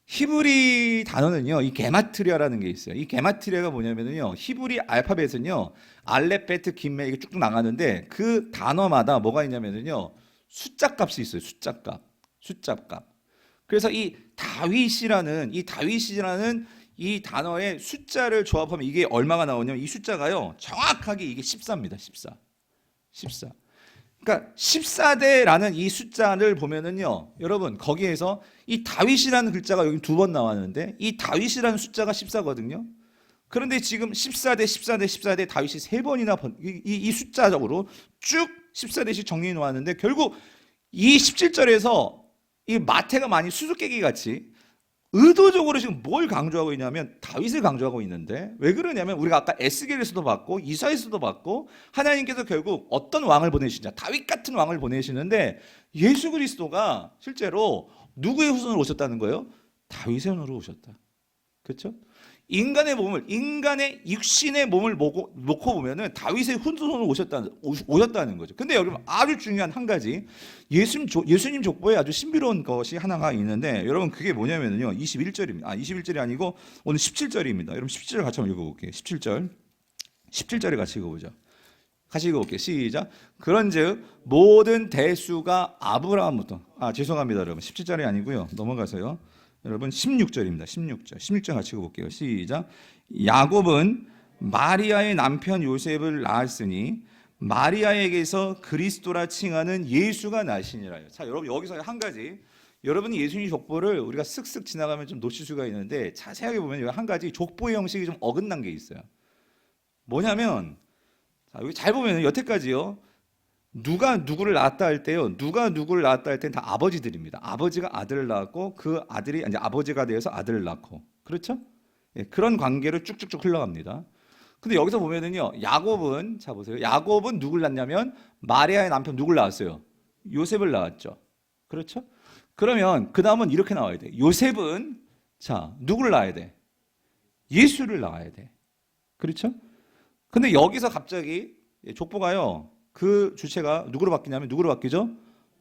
히브리 단어는요 이 게마트리아라는 게 있어요. 이 게마트리아가 뭐냐면요 히브리 알파벳은요 알렙 베트 김메 이게 쭉쭉 나가는데 그 단어마다 뭐가 있냐면요 숫자 값이 있어요. 숫자 값. 그래서 이 다윗이라는 이 단어의 숫자를 조합하면 이게 얼마가 나오냐면 이 숫자가요 정확하게 이게 14입니다. 14. 그러니까 14대라는 이 숫자를 보면은요 여러분 거기에서 이 다윗이라는 글자가 여기 두 번 나왔는데 이 다윗이라는 숫자가 14거든요. 그런데 지금 14대 다윗이 세 번이나 이 숫자적으로 쭉 14대씩 정리해 놓았는데 결국 이 17절에서 이 마태가 많이 수수께끼 같이 의도적으로 지금 뭘 강조하고 있냐면 다윗을 강조하고 있는데 왜 그러냐면 우리가 아까 에스겔에서도 봤고 이사야에서도 봤고 하나님께서 결국 어떤 왕을 보내시냐 다윗 같은 왕을 보내시는데 예수 그리스도가 실제로 누구의 후손으로 오셨다는 거예요? 다윗의 후손으로 오셨다. 그렇죠? 인간의 몸을, 인간의 육신의 몸을 놓고 보면은 다윗의 후손을 오셨다는 거죠. 근데 여러분 아주 중요한 한 가지, 예수님 족보에 아주 신비로운 것이 하나가 있는데, 여러분 그게 뭐냐면요, 21절입니다. 21절이 아니고 오늘 17절입니다. 여러분 17절 같이 한번 읽어볼게요. 17절에 같이 읽어보죠. 같이 읽어볼게요. 시작. 그런즉 모든 대수가 아브라함부터, 죄송합니다 여러분, 17절이 아니고요, 넘어가서요. 여러분 16절입니다. 16절 같이 읽어볼게요. 시작. 야곱은 마리아의 남편 요셉을 낳았으니 마리아에게서 그리스도라 칭하는 예수가 나시니라요. 자, 여러분 여기서 한 가지, 여러분이 예수님 족보를 우리가 쓱쓱 지나가면 좀 놓칠 수가 있는데, 자세하게 보면 한 가지 족보의 형식이 좀 어긋난 게 있어요. 뭐냐면, 자, 여기 잘 보면 여태까지요, 누가 누구를 낳았다 할 때요, 누가 누구를 낳았다 할 때는 다 아버지들입니다. 아버지가 아들을 낳았고 그 아들이 이제 아버지가 되어서 아들을 낳고, 그렇죠? 예, 그런 관계로 쭉쭉쭉 흘러갑니다. 근데 여기서 보면은요, 야곱은, 자 보세요, 야곱은 누굴 낳냐면 마리아의 남편 누굴 낳았어요? 요셉을 낳았죠. 그렇죠? 그러면 그 다음은 이렇게 나와야 돼. 요셉은, 자, 누구를 낳아야 돼? 예수를 낳아야 돼. 그렇죠? 근데 여기서 갑자기 족보가요, 그 주체가 누구로 바뀌냐면 누구로 바뀌죠?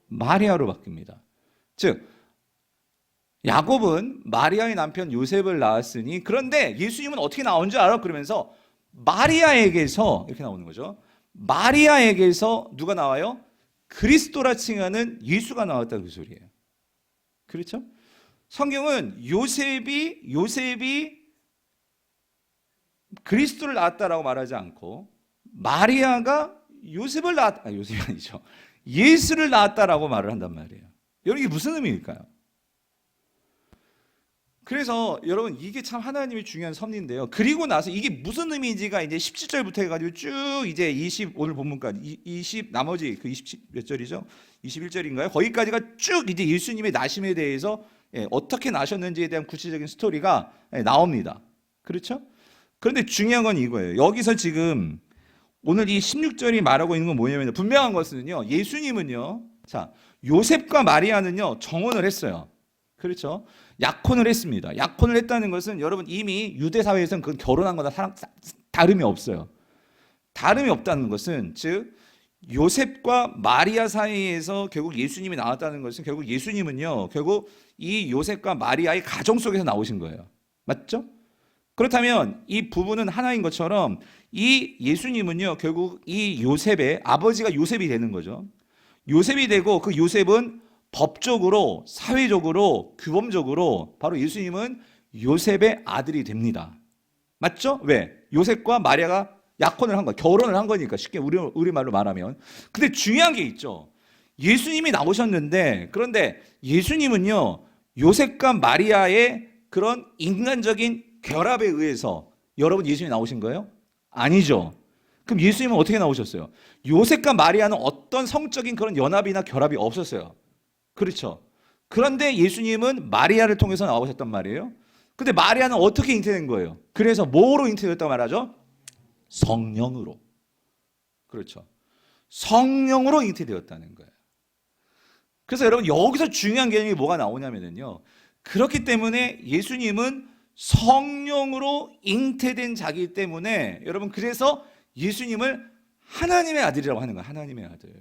마리아로 바뀝니다. 즉 야곱은 마리아의 남편 요셉을 낳았으니, 그런데 예수님은 어떻게 나온 줄 알아? 그러면서 마리아에게서, 이렇게 나오는 거죠. 마리아에게서 누가 나와요? 그리스도라 칭하는 예수가 나왔다는 그 소리예요. 그렇죠? 성경은 요셉이 그리스도를 낳았다라고 말하지 않고 마리아가 요셉을 낳았다, 요셉이 아니죠, 예수를 낳았다라고 말을 한단 말이에요. 여러분 이게 무슨 의미일까요? 그래서 여러분 이게 참 하나님의 중요한 섭리인데요. 그리고 나서 이게 무슨 의미인지가 이제 17절부터 해가지고 쭉 이제 오늘 본문까지 20 나머지 그 20 몇 절이죠? 21절인가요? 거기까지가 쭉 이제 예수님의 나심에 대해서 어떻게 나셨는지에 대한 구체적인 스토리가 나옵니다. 그렇죠? 그런데 중요한 건 이거예요. 여기서 지금 오늘 이 16절이 말하고 있는 건 뭐냐면, 분명한 것은요, 예수님은요, 자, 요셉과 마리아는요, 정혼을 했어요. 그렇죠? 약혼을 했습니다. 약혼을 했다는 것은 여러분 이미 유대 사회에서는 그건 결혼한 거나 다름이 없어요. 다름이 없다는 것은, 즉 요셉과 마리아 사이에서 결국 예수님이 나왔다는 것은, 결국 예수님은요, 결국 이 요셉과 마리아의 가정 속에서 나오신 거예요. 맞죠? 그렇다면 이 부부는 하나인 것처럼 이 예수님은요, 결국 이 요셉의 아버지가 요셉이 되는 거죠. 요셉이 되고, 그 요셉은 법적으로, 사회적으로, 규범적으로 바로 예수님은 요셉의 아들이 됩니다. 맞죠? 왜? 요셉과 마리아가 약혼을 한 거야. 결혼을 한 거니까, 쉽게 우리말로 말하면. 근데 중요한 게 있죠. 예수님이 나오셨는데, 그런데 예수님은요, 요셉과 마리아의 그런 인간적인 결합에 의해서 여러분 예수님이 나오신 거예요? 아니죠. 그럼 예수님은 어떻게 나오셨어요? 요셉과 마리아는 어떤 성적인 그런 연합이나 결합이 없었어요. 그렇죠. 그런데 예수님은 마리아를 통해서 나오셨단 말이에요. 근데 마리아는 어떻게 잉태된 거예요? 그래서 뭐로 잉태됐다고 말하죠? 성령으로. 그렇죠. 성령으로 잉태되었다는 거예요. 그래서 여러분 여기서 중요한 개념이 뭐가 나오냐면요, 그렇기 때문에 예수님은 성령으로 잉태된 자기 때문에, 여러분 그래서 예수님을 하나님의 아들이라고 하는 거예요. 하나님의 아들.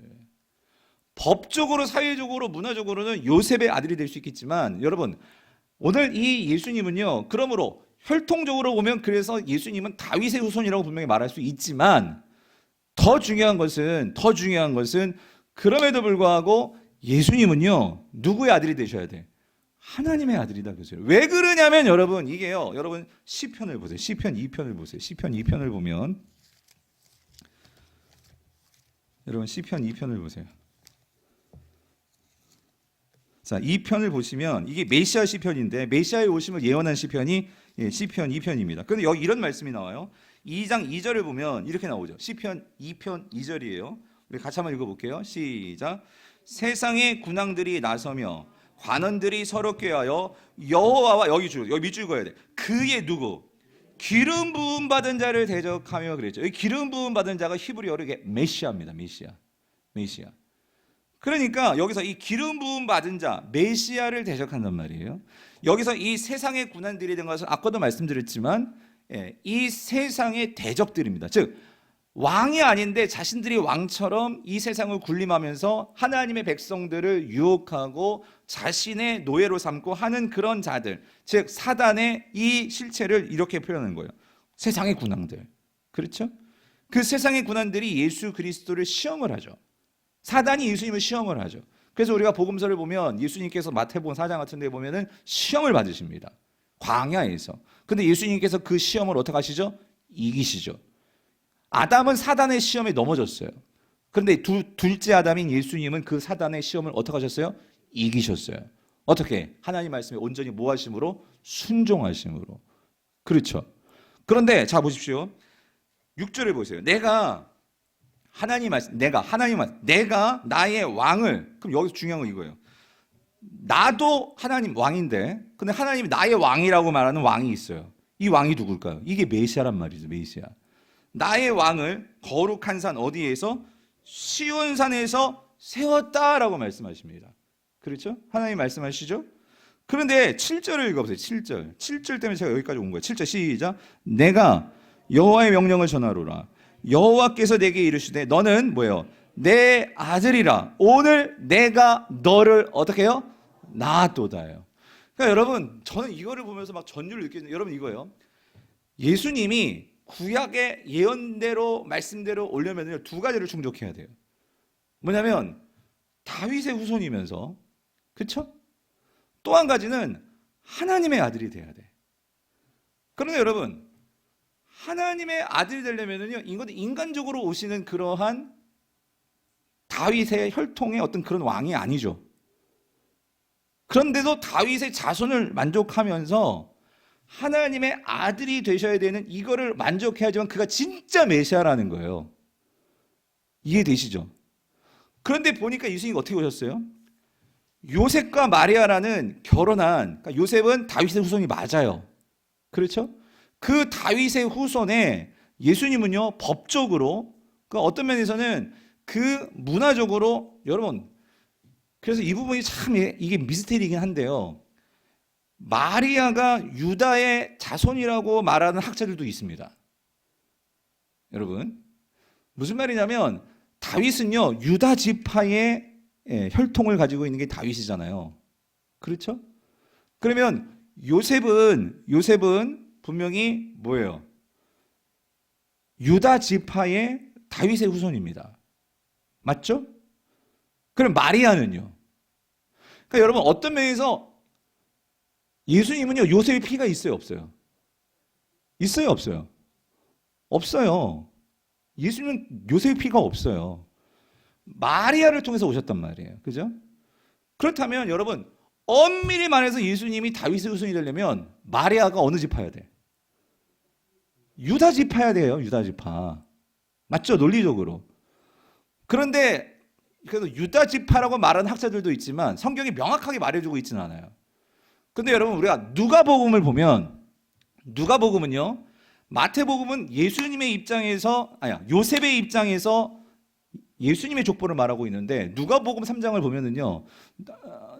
법적으로, 사회적으로, 문화적으로는 요셉의 아들이 될 수 있겠지만, 여러분 오늘 이 예수님은요, 그러므로 혈통적으로 보면, 그래서 예수님은 다윗의 후손이라고 분명히 말할 수 있지만, 더 중요한 것은 그럼에도 불구하고 예수님은요, 누구의 아들이 되셔야 돼? 하나님의 아들이다. 그죠? 왜 그러냐면 여러분 이게요, 여러분 시편을 보세요. 시편 2편을 보세요. 시편 2편을 보면, 여러분 시편 2편을 보세요. 자, 2편을 보시면 이게 메시아 시편인데, 메시아의 오심을 예언한 시편이 시편 2편입니다. 그런데 여기 이런 말씀이 나와요. 2장 2절을 보면 이렇게 나오죠. 시편 2편 2절이에요. 우리 같이 한번 읽어볼게요. 시작. 세상의 군왕들이 나서며 관원들이 서로 꾀하여 여호와와, 여기 밑줄 그어야 돼. 그의 누구? 기름 부음 받은 자를 대적하며 그랬죠. 이 기름 부음 받은 자가 히브리어로 이게 메시아입니다. 메시아. 그러니까 여기서 이 기름 부음 받은 자 메시아를 대적한단 말이에요. 여기서 이 세상의 군환들이 된 것은 아까도 말씀드렸지만 이 세상의 대적들입니다. 즉 왕이 아닌데 자신들이 왕처럼 이 세상을 군림하면서 하나님의 백성들을 유혹하고 자신의 노예로 삼고 하는 그런 자들, 즉 사단의 이 실체를 이렇게 표현하는 거예요. 세상의 군왕들. 그렇죠? 그 세상의 군왕들이 예수 그리스도를 시험을 하죠. 사단이 예수님을 시험을 하죠. 그래서 우리가 복음서를 보면 예수님께서 마태복음 4장 같은 데 보면은 시험을 받으십니다. 광야에서. 근데 예수님께서 그 시험을 어떻게 하시죠? 이기시죠. 아담은 사단의 시험에 넘어졌어요. 그런데 둘째 아담인 예수님은 그 사단의 시험을 어떻게 하셨어요? 이기셨어요. 어떻게? 하나님 말씀에 온전히 뭐 하심으로? 순종하심으로. 그렇죠. 그런데 자 보십시오. 6절을 보세요. 내가 나의 왕을, 그럼 여기서 중요한 건 이거예요. 나도 하나님 왕인데, 근데 하나님이 나의 왕이라고 말하는 왕이 있어요. 이 왕이 누굴까요? 이게 메시아란 말이죠. 메시아. 나의 왕을 거룩한 산 어디에서? 시온산에서 세웠다라고 말씀하십니다. 그렇죠? 하나님 말씀하시죠? 그런데 7절을 읽어보세요. 7절 때문에 제가 여기까지 온 거예요. 7절 시작. 내가 여호와의 명령을 전하노라. 여호와께서 내게 이르시되 너는 뭐예요? 내 아들이라. 오늘 내가 너를 어떻게 해요? 낳았도다요. 그러니까 여러분, 저는 이거를 보면서 막 전율을 느끼는데, 여러분 이거예요. 예수님이 구약의 예언대로 말씀대로 오려면 두 가지를 충족해야 돼요. 뭐냐면 다윗의 후손이면서, 그렇죠? 또 한 가지는 하나님의 아들이 돼야 돼. 그런데 여러분, 하나님의 아들이 되려면은요, 이건 인간적으로 오시는 그러한 다윗의 혈통의 어떤 그런 왕이 아니죠. 그런데도 다윗의 자손을 만족하면서 하나님의 아들이 되셔야 되는 이거를 만족해야지만 그가 진짜 메시아라는 거예요. 이해되시죠? 그런데 보니까 예수님이 어떻게 오셨어요? 요셉과 마리아라는 결혼한, 그러니까 요셉은 다윗의 후손이 맞아요. 그렇죠? 그 다윗의 후손에 예수님은요, 법적으로, 그 어떤 면에서는 그 문화적으로, 여러분, 그래서 이 부분이 참 이게 미스테리이긴 한데요. 마리아가 유다의 자손이라고 말하는 학자들도 있습니다. 여러분, 무슨 말이냐면 다윗은요, 유다 지파의 혈통을 가지고 있는 게 다윗이잖아요. 그렇죠? 그러면 요셉은 분명히 뭐예요? 유다 지파의 다윗의 후손입니다. 맞죠? 그럼 마리아는요? 그러니까 여러분, 어떤 면에서 예수님은요, 요셉의 피가 있어요, 없어요? 있어요, 없어요? 없어요. 예수님은 요셉의 피가 없어요. 마리아를 통해서 오셨단 말이에요. 그죠? 그렇다면 여러분, 엄밀히 말해서 예수님이 다윗의 후손이 되려면 마리아가 어느 지파야 돼? 유다 지파야 돼요. 유다 지파. 맞죠? 논리적으로. 그런데 그래서 유다 지파라고 말하는 학자들도 있지만 성경이 명확하게 말해주고 있지는 않아요. 근데 여러분, 우리가 누가복음을 보면, 누가복음은요, 마태복음은 예수님의 입장에서, 요셉의 입장에서 예수님의 족보를 말하고 있는데, 누가복음 3장을 보면은요,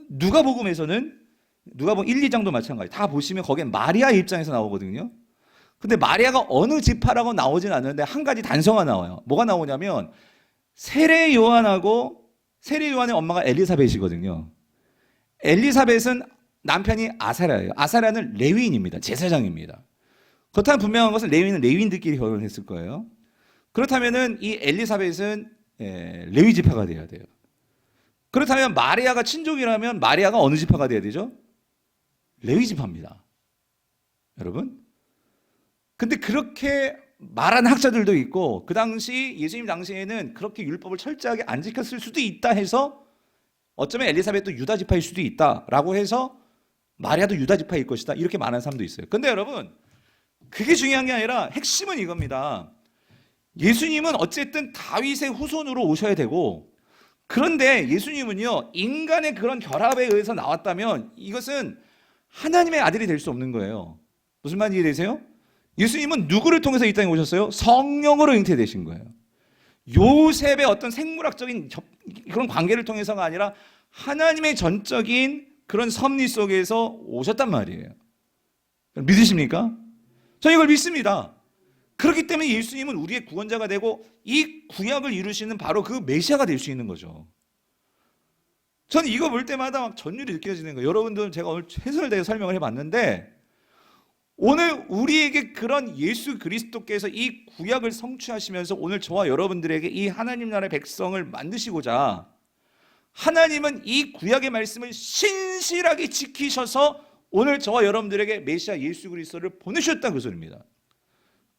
누가복음에서는 누가복음 1, 2장도 마찬가지. 다 보시면 거기엔 마리아의 입장에서 나오거든요. 근데 마리아가 어느 지파라고 나오진 않는데 한 가지 단서가 나와요. 뭐가 나오냐면 세례 요한의 엄마가 엘리사벳이거든요. 엘리사벳은 남편이 아사랴예요. 아사랴는 레위인입니다. 제사장입니다. 그렇다면 분명한 것은 레위인들끼리 결혼을 했을 거예요. 그렇다면은 이 엘리사벳은 레위 지파가 돼야 돼요. 그렇다면 마리아가 친족이라면 마리아가 어느 지파가 돼야 되죠? 레위 지파입니다. 여러분. 근데 그렇게 말하는 학자들도 있고, 그 당시 예수님 당시에는 그렇게 율법을 철저하게 안 지켰을 수도 있다 해서 어쩌면 엘리사벳도 유다 지파일 수도 있다라고 해서 마리아도 유다 지파일 것이다, 이렇게 말하는 사람도 있어요. 근데 여러분, 그게 중요한 게 아니라 핵심은 이겁니다. 예수님은 어쨌든 다윗의 후손으로 오셔야 되고, 그런데 예수님은요, 인간의 그런 결합에 의해서 나왔다면 이것은 하나님의 아들이 될 수 없는 거예요. 무슨 말인지 이해되세요? 예수님은 누구를 통해서 이 땅에 오셨어요? 성령으로 잉태되신 거예요. 요셉의 어떤 생물학적인 그런 관계를 통해서가 아니라 하나님의 전적인 그런 섭리 속에서 오셨단 말이에요. 믿으십니까? 저는 이걸 믿습니다. 그렇기 때문에 예수님은 우리의 구원자가 되고 이 구약을 이루시는 바로 그 메시아가 될 수 있는 거죠. 저는 이거 볼 때마다 막 전율이 느껴지는 거예요. 여러분들 제가 오늘 최선을 다해 설명을 해봤는데 오늘 우리에게 그런 예수 그리스도께서 이 구약을 성취하시면서 오늘 저와 여러분들에게 이 하나님 나라의 백성을 만드시고자 하나님은 이 구약의 말씀을 신실하게 지키셔서 오늘 저와 여러분들에게 메시아 예수 그리스도를 보내셨다 그 소리입니다.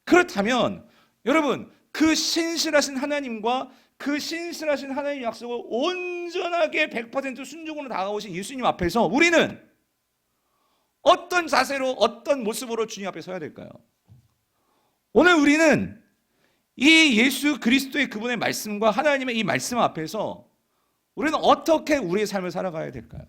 그렇다면 여러분 그 신실하신 하나님과 그 신실하신 하나님의 약속을 온전하게 100% 순종으로 다가오신 예수님 앞에서 우리는 어떤 자세로 어떤 모습으로 주님 앞에 서야 될까요? 오늘 우리는 이 예수 그리스도의 그분의 말씀과 하나님의 이 말씀 앞에서 우리는 어떻게 우리의 삶을 살아가야 될까요?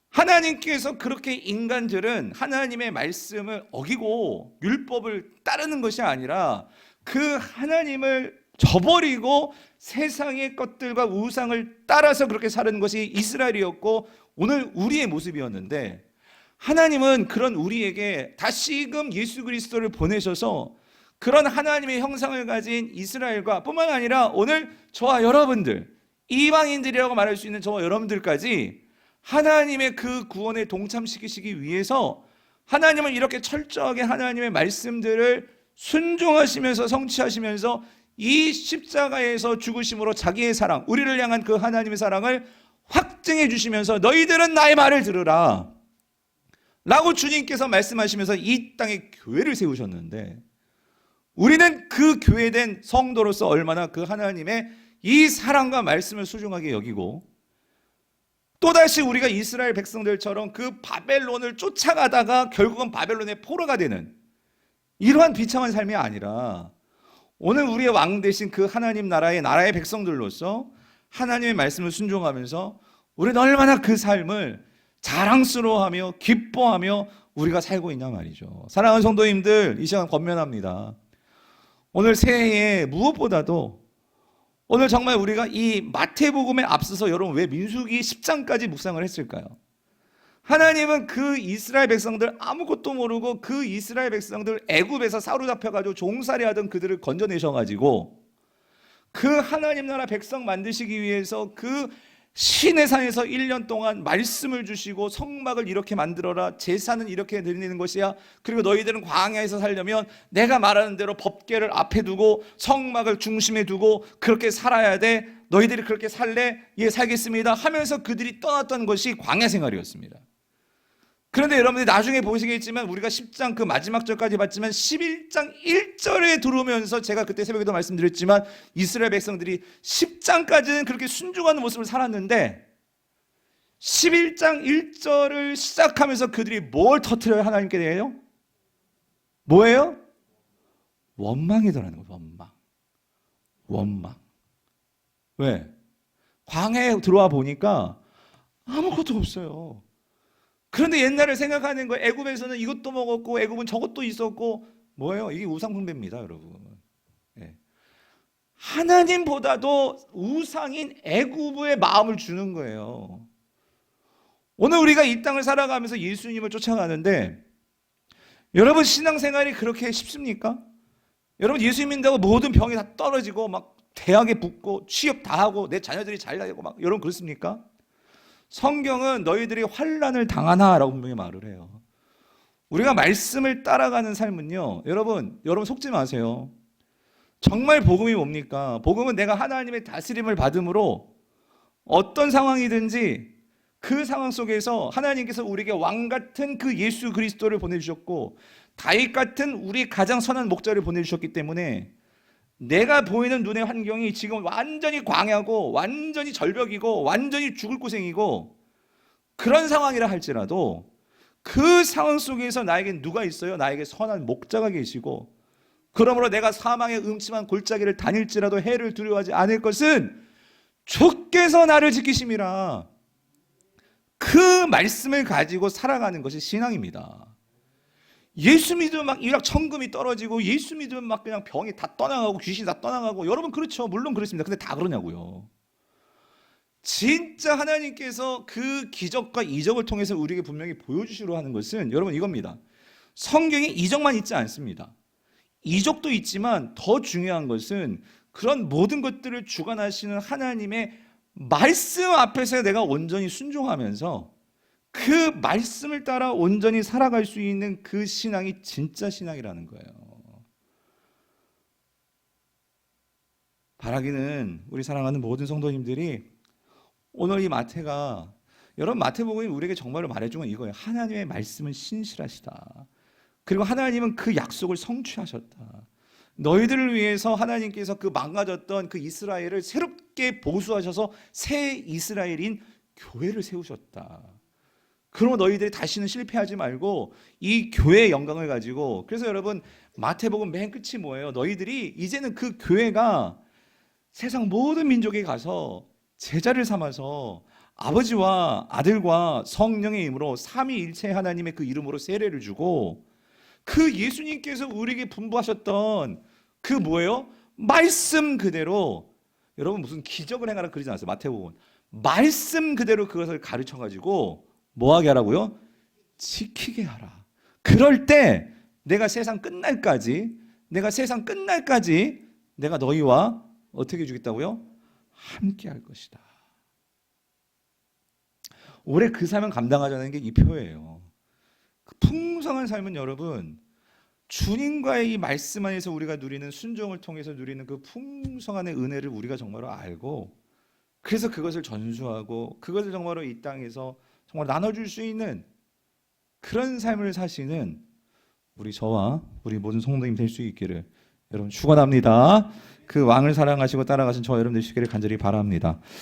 하나님께서 그렇게 인간들은 하나님의 말씀을 어기고 율법을 따르는 것이 아니라 그 하나님을 저버리고 세상의 것들과 우상을 따라서 그렇게 사는 것이 이스라엘이었고 오늘 우리의 모습이었는데 하나님은 그런 우리에게 다시금 예수 그리스도를 보내셔서 그런 하나님의 형상을 가진 이스라엘과 뿐만 아니라 오늘 저와 여러분들 이방인들이라고 말할 수 있는 저와 여러분들까지 하나님의 그 구원에 동참시키시기 위해서 하나님은 이렇게 철저하게 하나님의 말씀들을 순종하시면서 성취하시면서 이 십자가에서 죽으심으로 자기의 사랑, 우리를 향한 그 하나님의 사랑을 확증해 주시면서 너희들은 나의 말을 들으라 라고 주님께서 말씀하시면서 이 땅에 교회를 세우셨는데 우리는 그 교회된 성도로서 얼마나 그 하나님의 이 사랑과 말씀을 소중하게 여기고 또다시 우리가 이스라엘 백성들처럼 그 바벨론을 쫓아가다가 결국은 바벨론의 포로가 되는 이러한 비참한 삶이 아니라 오늘 우리의 왕 되신 그 하나님 나라의 백성들로서 하나님의 말씀을 순종하면서 우리는 얼마나 그 삶을 자랑스러워하며 기뻐하며 우리가 살고 있냐 말이죠. 사랑하는 성도님들, 이 시간 권면합니다. 오늘 새해에 무엇보다도 오늘 정말 우리가 이 마태복음에 앞서서 여러분 왜 민수기 10장까지 묵상을 했을까요? 하나님은 그 이스라엘 백성들 아무것도 모르고 그 이스라엘 백성들 애굽에서 사로잡혀가지고 종살이하던 그들을 건져내셔가지고 그 하나님 나라 백성 만드시기 위해서 그 시내산에서 1년 동안 말씀을 주시고 성막을 이렇게 만들어라, 제사는 이렇게 드리는 것이야, 그리고 너희들은 광야에서 살려면 내가 말하는 대로 법궤를 앞에 두고 성막을 중심에 두고 그렇게 살아야 돼, 너희들이 그렇게 살래? 예, 살겠습니다 하면서 그들이 떠났던 것이 광야 생활이었습니다. 그런데 여러분들이 나중에 보시겠지만 우리가 10장 그 마지막 절까지 봤지만 11장 1절에 들어오면서 제가 그때 새벽에도 말씀드렸지만 이스라엘 백성들이 10장까지는 그렇게 순종하는 모습을 살았는데 11장 1절을 시작하면서 그들이 뭘 터뜨려야 하나님께 대해요? 뭐예요? 원망이더라는 거예요. 원망. 왜? 광야에 들어와 보니까 아무것도 없어요. 그런데 옛날을 생각하는 거예요. 애굽에서는 이것도 먹었고 애굽은 저것도 있었고 뭐예요? 이게 우상숭배입니다, 여러분. 네. 하나님보다도 우상인 애굽의 마음을 주는 거예요. 오늘 우리가 이 땅을 살아가면서 예수님을 쫓아가는데 여러분 신앙생활이 그렇게 쉽습니까? 여러분 예수 믿는다고 모든 병이 다 떨어지고 막 대학에 붙고 취업 다 하고 내 자녀들이 잘 되고 막 여러분 그렇습니까? 성경은 너희들이 환난을 당하나라고 분명히 말을 해요. 우리가 말씀을 따라가는 삶은요, 여러분 속지 마세요. 정말 복음이 뭡니까? 복음은 내가 하나님의 다스림을 받음으로 어떤 상황이든지 그 상황 속에서 하나님께서 우리에게 왕 같은 그 예수 그리스도를 보내주셨고 다윗 같은 우리 가장 선한 목자를 보내주셨기 때문에 내가 보이는 눈의 환경이 지금 완전히 광야고 완전히 절벽이고 완전히 죽을 고생이고 그런 상황이라 할지라도 그 상황 속에서 나에게 누가 있어요? 나에게 선한 목자가 계시고 그러므로 내가 사망의 음침한 골짜기를 다닐지라도 해를 두려워하지 않을 것은 주께서 나를 지키심이라. 그 말씀을 가지고 살아가는 것이 신앙입니다. 예수 믿으면 막 일확천금이 떨어지고 예수 믿으면 막 그냥 병이 다 떠나가고 귀신이 다 떠나가고 여러분 그렇죠. 물론 그렇습니다. 근데 다 그러냐고요. 진짜 하나님께서 그 기적과 이적을 통해서 우리에게 분명히 보여주시려 하는 것은 여러분 이겁니다. 성경에 이적만 있지 않습니다. 이적도 있지만 더 중요한 것은 그런 모든 것들을 주관하시는 하나님의 말씀 앞에서 내가 온전히 순종하면서 그 말씀을 따라 온전히 살아갈 수 있는 그 신앙이 진짜 신앙이라는 거예요. 바라기는 우리 사랑하는 모든 성도님들이 오늘 이 마태가 여러분 마태복음이 우리에게 정말로 말해준 건 이거예요. 하나님의 말씀은 신실하시다. 그리고 하나님은 그 약속을 성취하셨다. 너희들을 위해서 하나님께서 그 망가졌던 그 이스라엘을 새롭게 보수하셔서 새 이스라엘인 교회를 세우셨다. 그러면 너희들이 다시는 실패하지 말고 이 교회의 영광을 가지고 그래서 여러분 마태복음 맨 끝이 뭐예요? 너희들이 이제는 그 교회가 세상 모든 민족에 가서 제자를 삼아서 아버지와 아들과 성령의 이름으로 삼위일체 하나님의 그 이름으로 세례를 주고 그 예수님께서 우리에게 분부하셨던 그 뭐예요? 말씀 그대로 여러분 무슨 기적을 행하라 그러지 않았어요. 마태복음 말씀 그대로 그것을 가르쳐 가지고 뭐하게 하라고요? 지키게 하라. 그럴 때 내가 세상 끝날까지 내가 너희와 어떻게 주겠다고요? 함께 할 것이다. 올해 그 사명 감당하자는 게 이 표예요. 그 풍성한 삶은 여러분 주님과의 이 말씀 안에서 우리가 누리는 순종을 통해서 누리는 그 풍성한 은혜를 우리가 정말로 알고 그래서 그것을 전수하고 그것을 정말로 이 땅에서 정말 나눠줄 수 있는 그런 삶을 사시는 우리 저와 우리 모든 성도님 될 수 있기를 여러분 축원합니다. 그 왕을 사랑하시고 따라가신 저 여러분 되시기를 간절히 바랍니다.